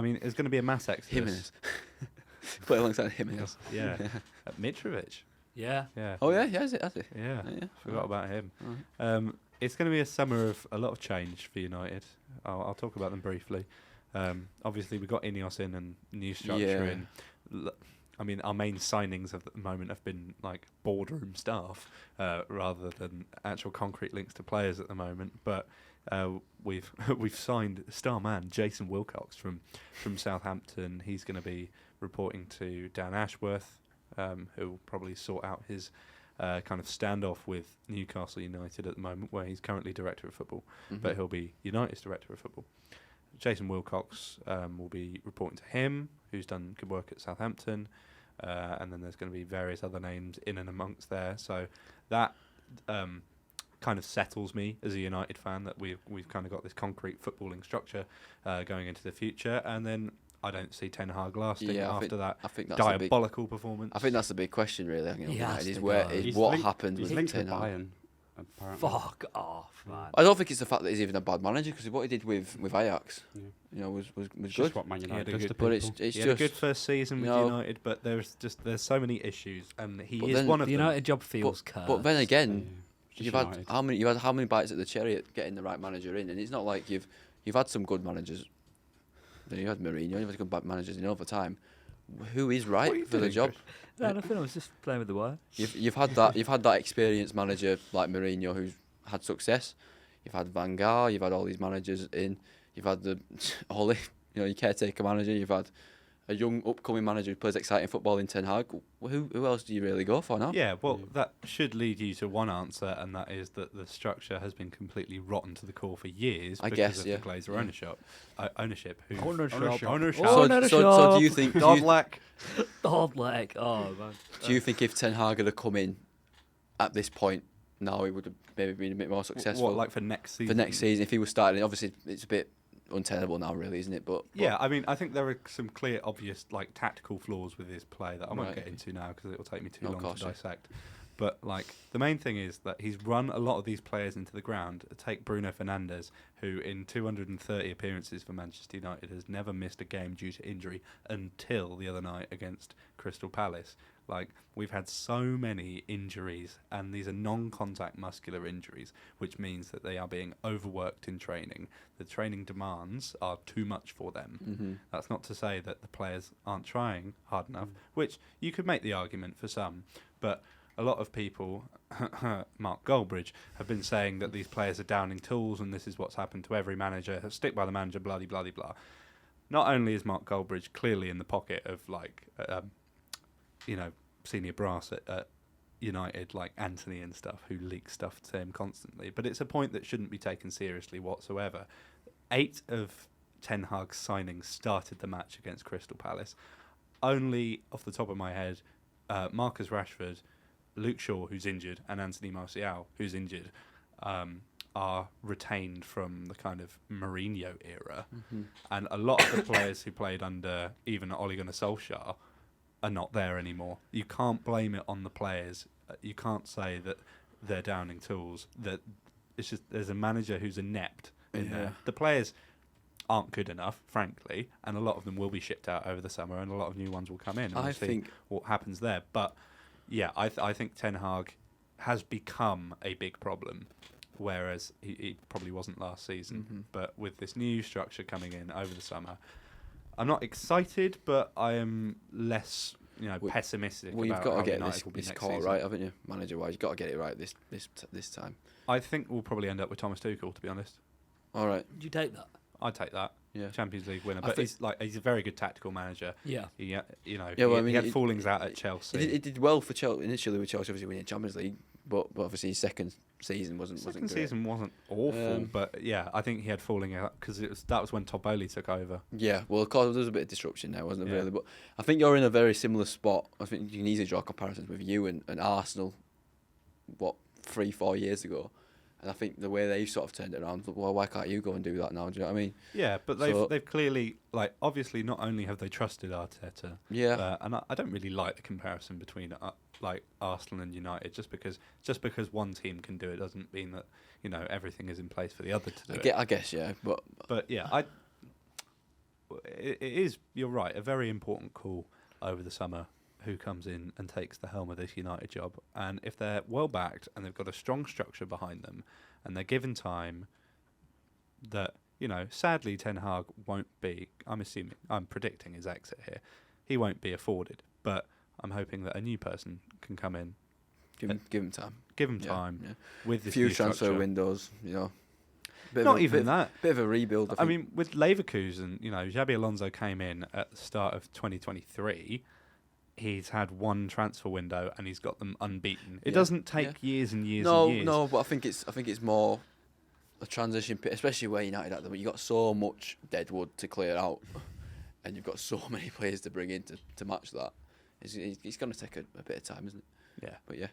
S3: mean, it's going to be a mass exodus.
S2: Jimenez. Play alongside Jimenez.
S3: Yeah. Mitrovic.
S1: Yeah.
S3: Yeah.
S2: Oh yeah, has it?
S3: Yeah.
S2: Yeah.
S3: Forgot about him.
S2: Alright.
S3: It's going to be a summer of a lot of change for United. I'll talk about them briefly. Obviously, we've got Ineos in and new structure
S2: Yeah.
S3: in. I mean, our main signings at the moment have been like boardroom staff rather than actual concrete links to players at the moment. But we've signed star man Jason Wilcox from Southampton. He's going to be reporting to Dan Ashworth, who will probably sort out his kind of standoff with Newcastle United at the moment, where he's currently director of football, but he'll be United's director of football. Jason Wilcox will be reporting to him, who's done good work at Southampton, and then there's going to be various other names in and amongst there. So that kind kind of settles me as a United fan that we've kind of got this concrete footballing structure going into the future, and then I don't see Ten Hag lasting after that
S2: I think that's
S3: diabolical performance.
S2: I think that's the big question, really.
S1: He has
S2: Is
S1: to
S2: where
S1: go.
S2: is
S4: He's
S2: what
S4: linked-
S2: happened
S4: He's
S2: with
S4: linked
S2: Ten
S4: with
S2: Hag.
S4: Bayern, apparently.
S1: Fuck off, man.
S2: I don't think it's the fact that he's even a bad manager, because what he did with Ajax,
S4: Yeah.
S2: was
S4: It's
S2: good.
S4: just what Man
S3: He
S4: United
S3: had a
S4: does
S3: good-
S4: to
S2: But
S4: people.
S2: it's
S3: He had a
S2: just
S3: good first season with
S2: you know,
S3: United, but there's so many issues, and he
S2: But
S3: is
S2: then
S3: one of
S1: The
S3: them.
S1: United job feels cursed.
S2: But then again,
S4: Just
S2: you've had
S4: United.
S2: how many bites at the cherry at getting the right manager in, and it's not like you've had some good managers. Then you had Mourinho, you've had good bad managers in over time. Who is
S3: What are you
S2: right for the
S3: doing,
S2: job?
S3: Chris?
S1: No, nothing. I was just playing with the wire.
S2: You've had that experienced manager like Mourinho who's had success. You've had Van Gaal. You've had all these managers in. You've had the Ole, your caretaker manager. You've had a young upcoming manager who plays exciting football in Ten Hag. Who else do you really go for now?
S3: Yeah, well, that should lead you to one answer, and that is that the structure has been completely rotten to the core for years
S2: I
S3: because
S2: guess,
S3: of
S2: yeah.
S3: the Glazer
S2: Yeah.
S3: ownership. Ownership.
S4: Ownership.
S2: So do you think?
S3: Dodlek.
S1: Dog leg. Oh man.
S2: Do you think if Ten Hag had come in at this point now, he would have maybe been a bit more successful?
S3: What, like for next season?
S2: for next season, if he was starting, obviously it's a bit untenable now, really, isn't it? But
S3: Yeah, I mean, I think there are some clear, obvious, like tactical flaws with his play that I won't
S2: Right.
S3: get into now because it will take me too
S2: No,
S3: long
S2: of course,
S3: to
S2: yeah.
S3: dissect. But like the main thing is that he's run a lot of these players into the ground. Take Bruno Fernandes, who in 230 appearances for Manchester United has never missed a game due to injury until the other night against Crystal Palace. Like, we've had so many injuries, and these are non-contact muscular injuries, which means that they are being overworked in training. The training demands are too much for them.
S2: Mm-hmm.
S3: That's not to say that the players aren't trying hard enough, which you could make the argument for some, but a lot of people, Mark Goldbridge, have been saying that these players are downing tools and this is what's happened to every manager. Stick by the manager, blah, blah, blah, blah. Not only is Mark Goldbridge clearly in the pocket of, like, senior brass at United, like Anthony and stuff, who leak stuff to him constantly, but it's a point that shouldn't be taken seriously whatsoever. 8 of Ten Hag's signings started the match against Crystal Palace. Only, off the top of my head, Marcus Rashford, Luke Shaw, who's injured, and Anthony Martial, who's injured, are retained from the kind of Mourinho era.
S2: Mm-hmm.
S3: And a lot of the players who played under even Ole Gunnar Solskjaer are not there anymore. You can't blame it on the players. You can't say that they're downing tools. That it's just there's a manager who's inept in there. The players aren't good enough, frankly, and a lot of them will be shipped out over the summer, and a lot of new ones will come in. And
S2: I
S3: we'll see
S2: think
S3: what happens there. But yeah, I think Ten Hag has become a big problem, whereas he probably wasn't last season.
S2: Mhm.
S3: But with this new structure coming in over the summer, I'm not excited, but I am less, pessimistic
S2: Well, you've
S3: about
S2: got
S3: how
S2: to get
S3: United will be
S2: this
S3: next
S2: call
S3: season.
S2: right, haven't you? Manager-wise, you've got to get it right this time.
S3: I think we'll probably end up with Thomas Tuchel, to be honest.
S2: All right.
S1: Did you take that?
S3: I'd take that.
S2: Yeah.
S3: Champions League winner,
S2: I
S3: but
S2: think-
S3: he's a very good tactical manager.
S1: Yeah.
S3: He,
S2: Yeah,
S3: he
S2: well, I mean,
S3: had
S2: it-
S3: fallings out at Chelsea.
S2: He did well for Chelsea initially with Chelsea, obviously winning Champions League, but obviously his second season wasn't
S3: Second
S2: great.
S3: season wasn't awful, but yeah, I think he had falling out because that was when Todd Bowley took over.
S2: Yeah, well, of course, there was a bit of disruption there, wasn't there,
S3: Yeah.
S2: really? But I think you're in a very similar spot. I think you can easily draw comparisons with you and Arsenal, 3-4 years ago. And I think the way they've sort of turned it around, well, why can't you go and do that now? Do you know what I mean?
S3: Yeah, but
S2: So-
S3: they've clearly, like, obviously not only have they trusted Arteta,
S2: Yeah.
S3: and I don't really like the comparison between like Arsenal and United. Just because one team can do it doesn't mean that everything is in place for the other to do it.
S2: I guess, yeah.
S3: But yeah, it is. You're right. A very important call over the summer. Who comes in and takes the helm of this United job? And if they're well backed and they've got a strong structure behind them, and they're given time, that sadly Ten Hag won't be. I'm predicting his exit here. He won't be afforded, but I'm hoping that a new person can come in.
S2: Give him time.
S3: Give him
S2: Yeah,
S3: time
S2: yeah.
S3: with this
S2: Few
S3: new
S2: transfer
S3: structure.
S2: windows, Bit
S3: Not
S2: of a,
S3: even
S2: bit,
S3: that.
S2: Bit of a rebuild.
S3: I mean, with Leverkusen, Xabi Alonso came in at the start of 2023. He's had one transfer window and he's got them unbeaten. It
S2: Yeah,
S3: doesn't take
S2: yeah.
S3: years and years
S2: no,
S3: and years.
S2: no, but I think it's more a transition, especially where United at the moment. You got so much dead wood to clear out, and you've got so many players to bring in to match that. It's going to take a bit of time, isn't it?
S3: Yeah.
S2: But yeah.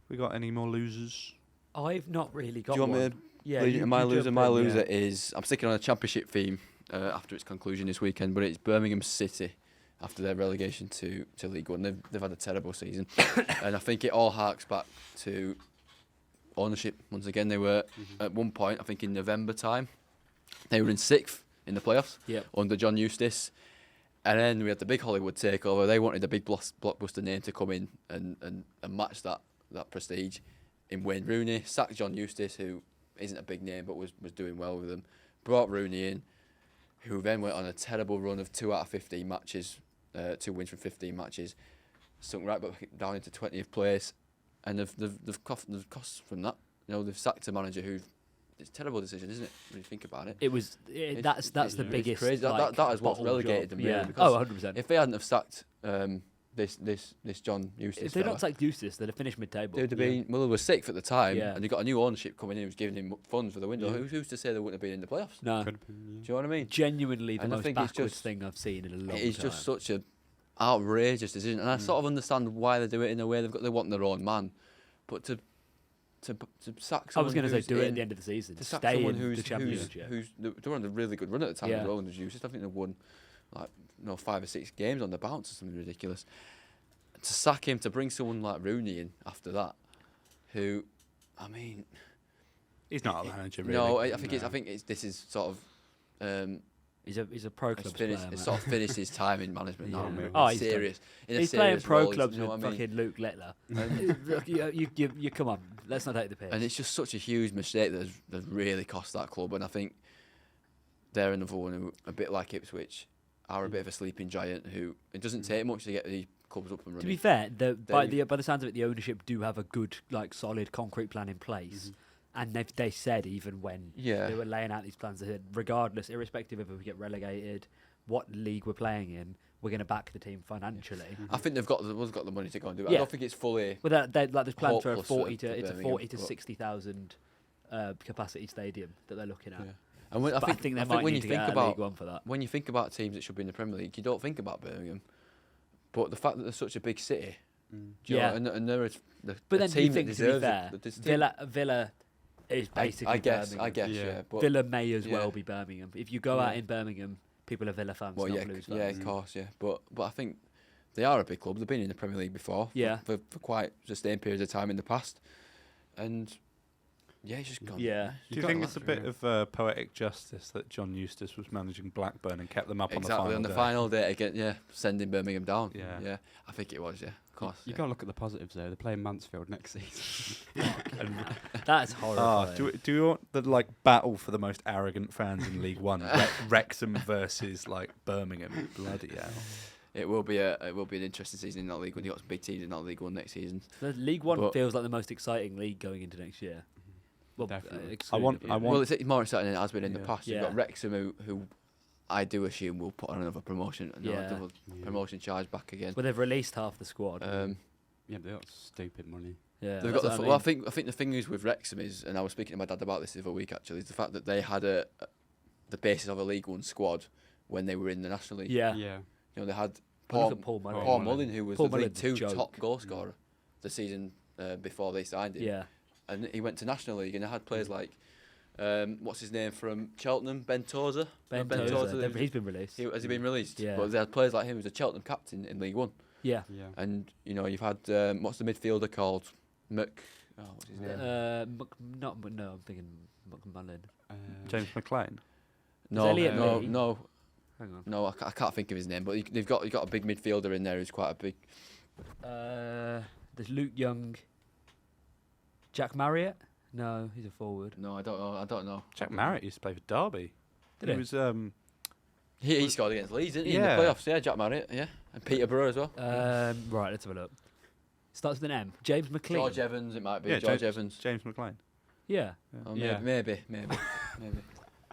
S3: We got any more losers?
S1: I've not really got
S2: Do you want
S1: one.
S2: me to
S1: Yeah,
S2: lead
S1: you-
S2: into my
S1: you
S2: loser?
S1: jump
S2: My
S1: in,
S2: loser
S1: yeah.
S2: is, I'm sticking on a championship theme after its conclusion this weekend, but it's Birmingham City after their relegation to League One. They've had a terrible season, and I think it all harks back to ownership. Once again, they were at one point, I think in November time, they were in 6th in the playoffs
S1: Yep.
S2: under John Eustace. And then we had the big Hollywood takeover. They wanted a big blockbuster name to come in and match that prestige in Wayne Rooney. Sacked John Eustace, who isn't a big name but was doing well with them. Brought Rooney in, who then went on a terrible run of 2 out of 15 matches, 2 wins from 15 matches, sunk right back down into 20th place, and they've cost from that. You know, they've sacked a manager who. It's a terrible decision, isn't it? When you think about it.
S1: It was. That's the
S2: it's
S1: biggest.
S2: crazy.
S1: Like,
S2: That is what's
S1: bottle
S2: relegated
S1: job.
S2: them. Really,
S1: Yeah.
S2: because
S1: 100%.
S2: if they hadn't have sacked this John Eustace,
S1: If they'd
S2: fella,
S1: not sacked Eustace, they'd have finished mid-table.
S2: they'd have been. Well, they were 6th at the time,
S1: Yeah.
S2: and they got a new ownership coming in who was giving him funds for the window.
S4: Yeah.
S2: Who's to say they wouldn't have been in the playoffs?
S1: No,
S4: Could have been, yeah.
S2: Do you know what I mean?
S1: genuinely the
S2: And I
S1: most
S2: think it's
S1: backwards
S2: just-
S1: thing I've seen in a long time.
S2: It's just such a outrageous decision, and I sort of understand why they do it in a way. They want their own man, but to sack someone.
S1: I was going to say
S2: who's
S1: do it at
S2: in-
S1: the end of the season.
S2: to sack
S1: Stay
S2: someone
S1: in
S2: who's
S1: the championship.
S2: they were on a really good run at the time
S1: Yeah.
S2: as well under Eustace. I think they won like 5 or 6 games on the bounce or something ridiculous. To sack him, to bring someone like Rooney in after that, who, I mean,
S3: He's not a manager, really.
S2: no, I think this is sort of.
S1: He's a pro clubs player.
S2: It's
S1: mate.
S2: sort of finished his time in management now.
S4: Yeah.
S1: Oh, he's done.
S2: serious. In a
S1: He's playing
S2: serious
S1: pro
S2: role,
S1: clubs
S2: you know
S1: with
S2: what I mean?
S1: fucking Luke Littler.
S2: And-
S1: you come on. Let's not take the piss.
S2: And it's just such a huge mistake that's really cost that club. And I think they're another one who, a bit like Ipswich, are a bit of a sleeping giant who it doesn't take much to get these clubs up and running.
S1: To be fair, by
S2: They-
S1: the sounds of it, the ownership do have a good, like, solid concrete plan in place. And they said even when
S2: Yeah.
S1: they were laying out these plans, they said regardless, irrespective of if we get relegated, what league we're playing in, we're going to back the team financially.
S2: I think they've got the money to go and do it. I
S1: Yeah.
S2: don't think it's fully.
S1: Well, like there's plans for a
S2: Hopeless
S1: 40
S2: for
S1: to it's a
S2: Birmingham,
S1: 40 to
S2: but-
S1: 60,000 capacity stadium that they're looking at.
S2: Yeah. And when,
S1: But I think they might
S2: when
S1: need
S2: you
S1: to
S2: think
S1: get out of
S2: about
S1: League One for that.
S2: when you think about teams that should be in the Premier League, you don't think about Birmingham. But the fact that they're such a big city, do you
S1: Yeah.
S2: know, and they're the
S1: But then
S2: team
S1: you think,
S2: that
S1: to be
S2: deserves
S1: fair,
S2: it. This team-
S1: Villa is basically
S2: I guess,
S1: Birmingham.
S2: yeah. But
S1: Villa may as
S2: yeah.
S1: well be Birmingham. If you go
S2: Yeah.
S1: out in Birmingham, people are Villa fans,
S2: well,
S1: not
S2: yeah,
S1: Blues
S2: yeah,
S1: fans.
S2: of course, yeah. But I think they are a big club. They've been in the Premier League before.
S1: Yeah.
S2: For quite sustained periods of time in the past, and yeah, it's just gone.
S1: Yeah.
S3: Do you think it's a bit of poetic justice that John Eustace was managing Blackburn and kept them up
S2: Exactly
S3: on
S2: on
S3: the
S2: the
S3: final
S2: final day again. Yeah, sending Birmingham down.
S3: Yeah.
S2: yeah. I think it was. Yeah, of course.
S4: You
S2: yeah.
S4: got to look at the positives though. They're playing Mansfield next season.
S1: That's
S3: day?
S1: horrifying.
S3: Do you want the battle for the most arrogant fans in League One? Wrexham versus Birmingham. Bloody hell.
S2: It will be an interesting season in that league when you got some big teams in that League One next season.
S1: The League One
S2: But-
S1: feels like the most exciting league going into next year. Well,
S4: Definitely.
S1: excluding the-
S2: Well, it's more exciting than it has been in the
S3: Yeah.
S2: past. You've
S1: Yeah.
S2: got Wrexham who I do assume will put on another promotion,
S1: Yeah.
S2: double promotion charge back again.
S1: Well, they've released half the squad.
S4: Yeah, they got stupid money.
S1: yeah,
S2: They've
S1: that's
S2: got
S1: what
S2: well, I
S1: mean.
S2: think the thing is with Wrexham is, and I was speaking to my dad about this the other week actually, is the fact that they had the basis of a League One squad when they were in the National League.
S1: Yeah.
S4: Yeah.
S2: You know, they had
S1: Well,
S2: Paul,
S1: look at Paul Mullin.
S2: Paul Mullin, who was
S1: Paul
S2: the League
S1: Mullin's a
S2: 2
S1: joke.
S2: top goal scorer the season before they signed him.
S1: Yeah.
S2: And he went to National League and they had players like, what's his name from Cheltenham, Ben Tozer.
S1: Ben
S2: Ben
S1: Tozer.
S2: Tozer,
S1: He's been released.
S2: Has he been released?
S1: Yeah.
S2: But they had players like him who's a Cheltenham captain in League One.
S1: Yeah.
S4: Yeah.
S2: And, you know, you've had, what's the midfielder called? What's his name?
S1: No, I'm thinking McMullen.
S3: James McLean.
S2: No,
S1: Elliot
S2: no,
S1: Lee?
S2: no,
S1: Hang on.
S2: no, I can't think of his name, but they've got a big midfielder in there who's quite a big.
S1: There's Luke Young. Jack Marriott? No, he's a forward.
S2: No, I don't know.
S3: Jack Marriott used to play for Derby.
S1: Did
S3: he
S1: he?
S3: was
S2: He scored against Leeds, didn't he?
S3: Yeah.
S2: In the playoffs, yeah, Jack Marriott, yeah, and Peterborough as well.
S1: Right, let's have a look. Starts with an M. James McLean.
S2: George Evans, it might be.
S3: yeah,
S2: George
S3: James,
S2: Evans.
S3: James McLean.
S1: Yeah.
S2: Oh,
S4: Yeah.
S2: maybe.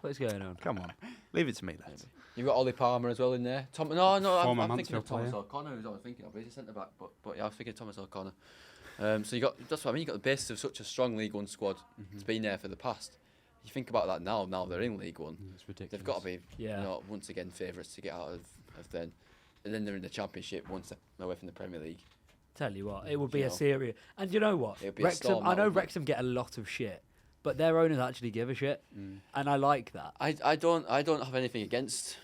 S1: What's going on?
S3: Come on, leave it to me, lads.
S2: You've got Ollie Palmer as well in there. No, I'm
S4: Former
S2: thinking of
S4: Mansfield
S2: Thomas
S4: player.
S2: O'Connor, who's I was thinking of. He's a centre back, but yeah, I was thinking of Thomas O'Connor. So you got that's what I mean. You got the basis of such a strong League One squad. It's been there for the past. You think about that now. Now they're in League One.
S4: It's ridiculous.
S2: They've got to be,
S1: Yeah.
S2: you know, once again favourites to get out of then, and then they're in the Championship, one step away from the Premier League.
S1: Tell you what, it would be
S2: You
S1: a
S2: know.
S1: serious. And you know what?
S2: It'd be a
S1: Wrexham.
S2: storm,
S1: I
S2: that
S1: know
S2: would be.
S1: Wrexham get a lot of shit, but their owners actually give a shit, and I like that.
S2: I don't have anything against.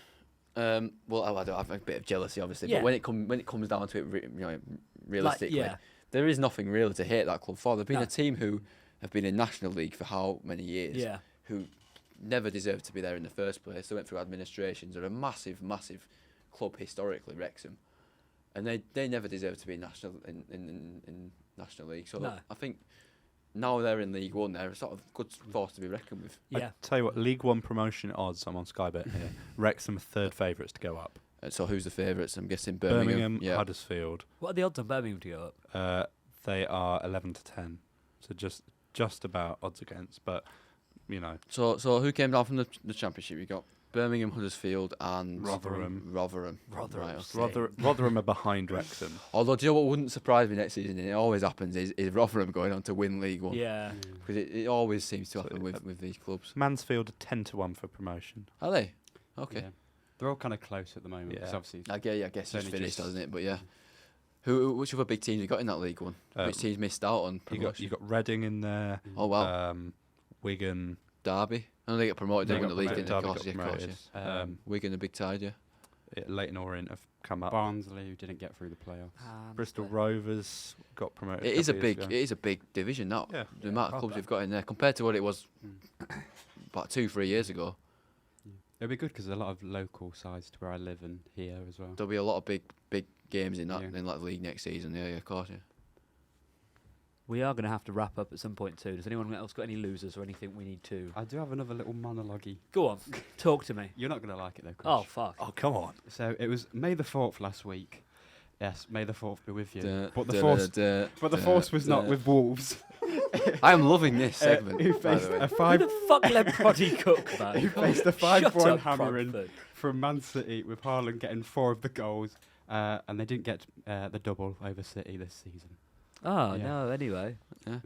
S2: Well, I do have a bit of jealousy, obviously,
S1: Yeah.
S2: but when it comes down to it, realistically,
S1: yeah.
S2: there is nothing really to hate that club for. They've been
S1: No.
S2: a team who have been in National League for how many years?
S1: Yeah.
S2: Who never deserved to be there in the first place. They went through administrations. They're a massive, massive club historically, Wrexham, and they never deserved to be in National League. So
S1: No.
S2: I think now they're in League One. They're a sort of good force to be reckoned with.
S1: Yeah.
S3: I tell you what, League One promotion odds. I'm on Sky Bet here. Wrexham third favourites to go up.
S2: So who's the favourites? I'm guessing Birmingham. Yeah.
S3: Huddersfield.
S1: What are the odds on Birmingham to go up?
S3: They are 11 to 10, so just about odds against. But you know,
S2: So who came down from the Championship? You got Birmingham, Huddersfield, and
S3: Rotherham.
S2: Rotherham.
S1: Rotherham.
S2: Right, okay.
S3: Rotherham are behind Wrexham.
S2: Although, do you know what wouldn't surprise me next season? And it always happens. Is Rotherham going on to win League One?
S1: Yeah.
S2: Because it always seems to
S3: So,
S2: happen with these clubs.
S3: Mansfield are 10 to 1 for promotion.
S2: Are they? Okay.
S4: Yeah. They're all kind of close at the moment.
S3: Yeah.
S4: 'Cause obviously,
S2: I guess
S4: It's
S2: it's
S4: only
S2: finished,
S4: just-
S2: hasn't it? But yeah. Which other big teams you got in that League One? Which teams missed out on promotion?
S3: You got Reading in there.
S2: Oh wow.
S3: Wigan.
S2: Derby. I know they get promoted. They
S3: They
S2: won
S3: got
S2: the league,
S3: promoted.
S2: didn't they?
S3: Derby
S2: Of
S3: got
S2: course, yeah.
S3: promoted.
S2: Wigan, a big tide, yeah.
S3: Leighton Orient have come up.
S4: Barnsley, who didn't get through the playoffs.
S3: Bristol Rovers got promoted.
S2: It is a
S3: couple years
S2: big.
S3: ago.
S2: It is a big division. That
S3: Yeah.
S2: the amount of clubs
S3: proper.
S2: we've got in there compared to what it was about 2-3 years ago.
S4: It'll be good because there's a lot of local sides to where I live and here as well.
S2: There'll be a lot of big games in that
S4: Yeah.
S2: in that league next season. Yeah, of course. Yeah.
S1: We are going to have to wrap up at some point too. Does anyone else got any losers or anything we need to?
S4: I do have another little monologue-y.
S1: Go on, talk to me.
S4: You're not going to like it though,
S1: Oh
S4: Chris.
S1: fuck.
S3: Oh, come on.
S4: So it was May the 4th last week. Yes, May the 4th be with you. But the
S2: Da-
S4: force,
S2: da-
S4: but the
S2: da-
S4: force was not
S2: da.
S4: with Wolves.
S2: I am loving this segment.
S4: Who
S2: by
S4: faced
S2: the way.
S4: a
S1: Who
S4: 5
S1: the fuck let Proddy cook, man?
S4: who faced a
S1: Shut
S4: 5-1
S1: up,
S4: hammering
S1: Bradford.
S4: from Man City with Haaland getting 4 of the goals, and they didn't get the double over City this season.
S1: Oh
S4: Yeah.
S1: no. Anyway,
S2: Yeah.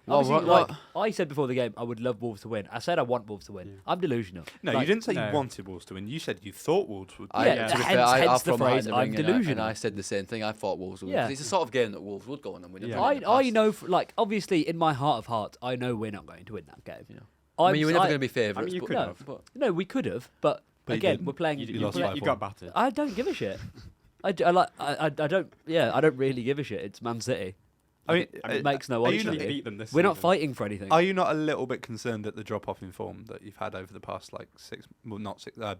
S1: obviously,
S2: what-
S1: like I said before the game, I would love Wolves to win. I said I want Wolves to win.
S4: Yeah.
S1: I'm delusional.
S3: No,
S1: Like,
S3: you didn't say
S4: no.
S3: you wanted Wolves to win. You said you thought Wolves would.
S2: I,
S1: Yeah,
S2: to be
S1: hence-
S2: fair,
S1: hence
S2: I'm
S1: the
S2: from
S1: phrase,
S2: Hyde
S1: I'm
S2: and
S1: delusional.
S2: I said the same thing. I thought Wolves would win.
S1: Yeah.
S2: 'Cause it's a sort of game that Wolves would go on and win.
S4: Yeah.
S2: They've done it in the
S1: I
S2: past.
S1: know, like obviously in my heart of hearts, I know we're not going to win that game.
S2: Yeah. I mean, you were never going to be favourites.
S4: I mean, you
S2: but,
S4: could
S1: no.
S4: have.
S2: but
S1: No, we could have, but
S3: But you
S1: again,
S3: didn't.
S1: we're playing.
S3: You
S1: you
S3: lost
S1: play-
S3: by
S4: You
S3: 5-1.
S4: got battered.
S1: I don't give a shit. I don't. Yeah, I don't really give a shit. It's Man City.
S3: I mean,
S1: It makes no
S3: are
S1: odds
S3: you
S1: to
S3: not-
S4: Actually
S1: me.
S4: beat them this
S1: We're not
S4: season.
S1: fighting for anything.
S3: Are you not a little bit concerned at the drop off in form that you've had over the past like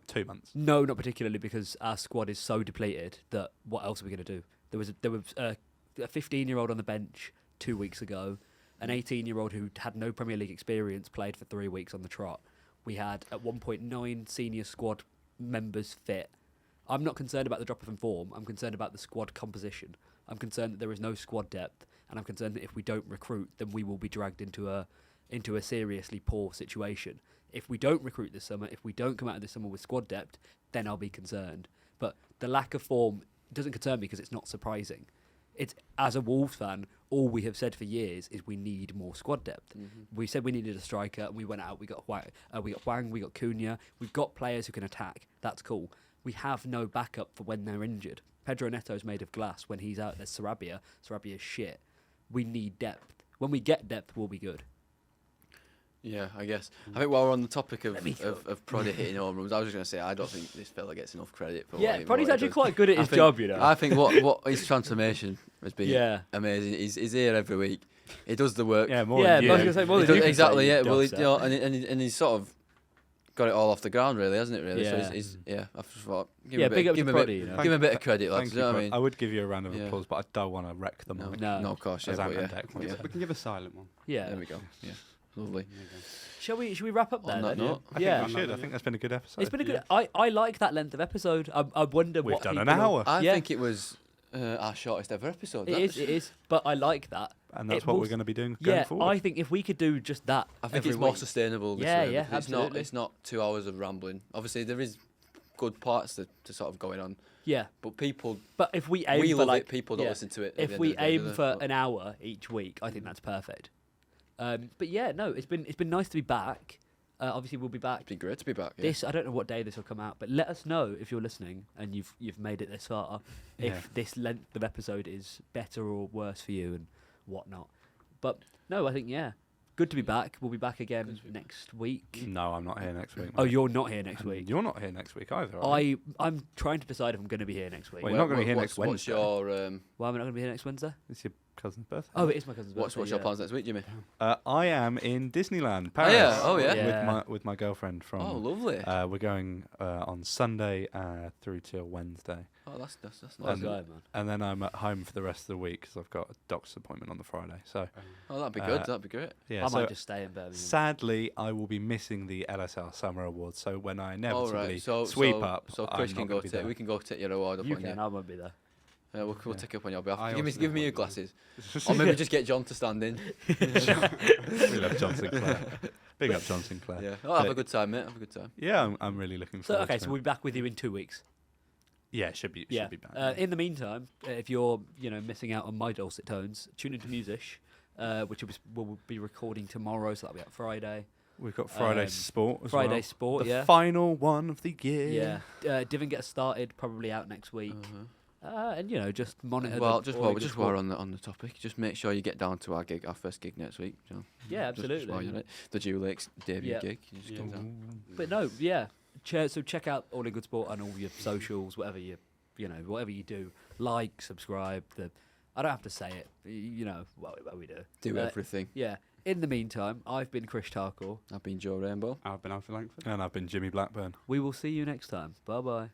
S3: 2 months?
S1: No, not particularly, because our squad is so depleted that what else are we going to do? There was a 15-year-old on the bench 2 weeks ago, an 18-year-old who had no Premier League experience played for 3 weeks on the trot. We had at 1.9 senior squad members fit. I'm not concerned about the drop off in form. I'm concerned about the squad composition. I'm concerned that there is no squad depth, and I'm concerned that if we don't recruit, then we will be dragged into a seriously poor situation. If we don't recruit this summer, if we don't come out of this summer with squad depth, then I'll be concerned. But the lack of form doesn't concern me because it's not surprising. It's, as a Wolves fan, all we have said for years is we need more squad depth. We said we needed a striker, and we went out. We got Hwang, we got Cunha. We've got players who can attack. That's cool. We have no backup for when they're injured. Pedro Neto's made of glass. When he's out, there's Sarabia. Sarabia's shit. We need depth. When we get depth, we'll be good.
S2: Yeah, I guess. I think while we're on the topic of
S1: Let me
S2: Proddy hitting home runs, I was just going to say I don't think this fella gets enough credit for.
S1: Yeah,
S2: what
S1: Proddy's
S2: he
S1: actually
S2: does.
S1: quite good at
S2: I
S1: his
S2: think-
S1: job, you know.
S2: I think what his transformation has been
S1: Yeah.
S2: amazing. He's here every week. He does the work.
S3: Yeah, more
S1: Yeah,
S3: than
S1: but I was
S3: you.
S1: gonna say more
S2: He
S1: than
S2: does-
S1: you can
S2: exactly.
S1: say,
S2: Yeah.
S1: you
S2: Well,
S1: dog
S2: and he's sort of got it all off the ground, really, hasn't it? Really. So
S1: Yeah.
S2: he's yeah. I just thought give
S1: Yeah,
S2: him a
S1: big
S2: bit,
S1: up
S2: give
S1: to
S2: him a bit,
S1: Proddy, you know.
S2: give him a bit of credit, lads.
S3: Thank
S2: You
S3: you.
S2: know what I
S3: Fred.
S2: mean?
S3: I would give you a round of
S2: Yeah.
S3: applause, but I don't want to wreck them.
S2: No,
S3: all.
S1: No.
S2: no, of course, yeah,
S3: As
S2: but
S3: Ant
S2: yeah.
S3: and Deck
S2: Yeah.
S3: once
S4: We can give a silent one.
S1: Yeah.
S2: There we go. Yeah, lovely.
S4: There you go.
S1: Should we wrap up there?
S2: On that
S1: then?
S2: note,
S3: I
S1: Yeah.
S3: think we should. I think that's been a good episode.
S1: It's been a good. I like that length of episode. I wonder
S3: We've
S1: what
S3: done an
S1: people-
S3: hour.
S2: I
S1: Yeah.
S2: think it was our shortest ever episode.
S1: It is. It is. But I like that.
S3: And that's
S1: It
S3: what
S1: will-
S3: we're going to be doing going
S1: Yeah,
S3: forward.
S1: I think if we could do just that,
S2: I think
S1: every
S2: it's more
S1: week-
S2: sustainable. This
S1: Yeah,
S2: way,
S1: yeah,
S2: because
S1: absolutely.
S2: It's not 2 hours of rambling. Obviously, there is good parts to sort of going on,
S1: Yeah,
S2: but people
S1: but if we aim
S2: we
S1: for
S2: love
S1: like
S2: it. People don't
S1: yeah,
S2: listen to it. at the
S1: if
S2: end
S1: we
S2: of the day, do
S1: aim
S2: they?
S1: for
S2: But-
S1: an hour each week, I think that's perfect. But yeah, no, it's been nice to be back. Obviously, we'll be back.
S2: It'd be great to be back. Yeah.
S1: This I don't know what day this will come out, but let us know if you're listening and you've made it this far.
S3: Yeah.
S1: If this length of episode is better or worse for you and whatnot. But no, I think good to be back. We'll be back again
S2: Good to be back.
S1: next week.
S3: No, I'm not here next week.
S1: Oh,
S3: mate.
S1: you're not here next
S3: And
S1: week.
S3: You're not here next week either. Are you?
S1: I'm trying to decide if I'm going to be here next week.
S3: Well, you're not gonna be here next
S2: What's
S3: Wednesday.
S2: your
S1: Why am I not going to be here next Wednesday?
S3: It's your cousin's birthday.
S1: Oh, it is my cousin's
S2: what's
S1: birthday.
S2: your plans next week, Jimmy?
S3: I am in Disneyland,
S2: Oh,
S3: Paris.
S2: yeah. Oh, yeah.
S1: Yeah.
S3: With my girlfriend from.
S2: Oh, lovely.
S3: We're going on Sunday through till Wednesday,
S2: Oh, that's
S1: Nice
S2: nice.
S1: guy, man.
S3: and then I'm at home for the rest of the week because I've got a doctor's appointment on the Friday. So
S2: Oh, that'd be good. That'd be great.
S3: yeah,
S1: I
S3: so
S1: might just stay in Birmingham.
S3: sadly I will be missing the LSR Summer Awards. So when I
S2: All
S3: inevitably
S2: right. So
S3: sweep up,
S2: So
S3: I'm
S2: Chris
S3: not
S2: can
S3: gonna
S2: go
S3: be
S2: take.
S3: there.
S2: We can go take your award up
S1: You
S2: on
S1: can,
S2: you.
S1: I won't be there.
S2: We'll
S3: Yeah.
S2: take it up on your behalf.
S4: I
S2: Give
S4: also
S2: me your
S4: don't want to
S2: glasses. Or maybe just get John to stand in.
S3: We love John Sinclair. Big up John Sinclair.
S2: Yeah. Oh, have a
S3: But-
S2: good time, mate. Have a good time.
S3: Yeah, I'm really looking
S1: So
S3: forward
S1: okay,
S3: to
S1: so
S3: it.
S1: we'll be back with you in 2 weeks.
S3: Yeah, it should be
S1: Yeah.
S3: back. yeah.
S1: In the meantime, if you're missing out on my dulcet tones, tune into Musish, which we'll be recording tomorrow, so that'll be out Friday.
S3: We've got Friday
S1: um,
S3: Sport as
S1: Friday
S3: well.
S1: Sport,
S3: The
S1: yeah.
S3: final one of the year.
S1: Yeah. Divin Get Started, probably out next week. And just monitor.
S2: Well,
S1: the
S2: just
S1: all
S2: while
S1: the good
S2: we're
S1: sport.
S2: on the topic, just make sure you get down to our first gig next week. John.
S1: Yeah,
S2: Just while
S1: absolutely.
S2: you're at it. The Dew Lakes debut
S1: Yeah.
S2: gig. You just
S4: Yeah.
S2: come down.
S1: But no, yeah. So check out All in Good Sport on all your socials, whatever whatever you do. Like, subscribe. I don't have to say it. What we do.
S2: Do everything.
S1: Yeah. In the meantime, I've been Chris Tarkle.
S2: I've been Joe Rainbow.
S4: I've been Alfie Langford.
S3: And I've been Jimmy Blackburn.
S1: We will see you next time. Bye bye.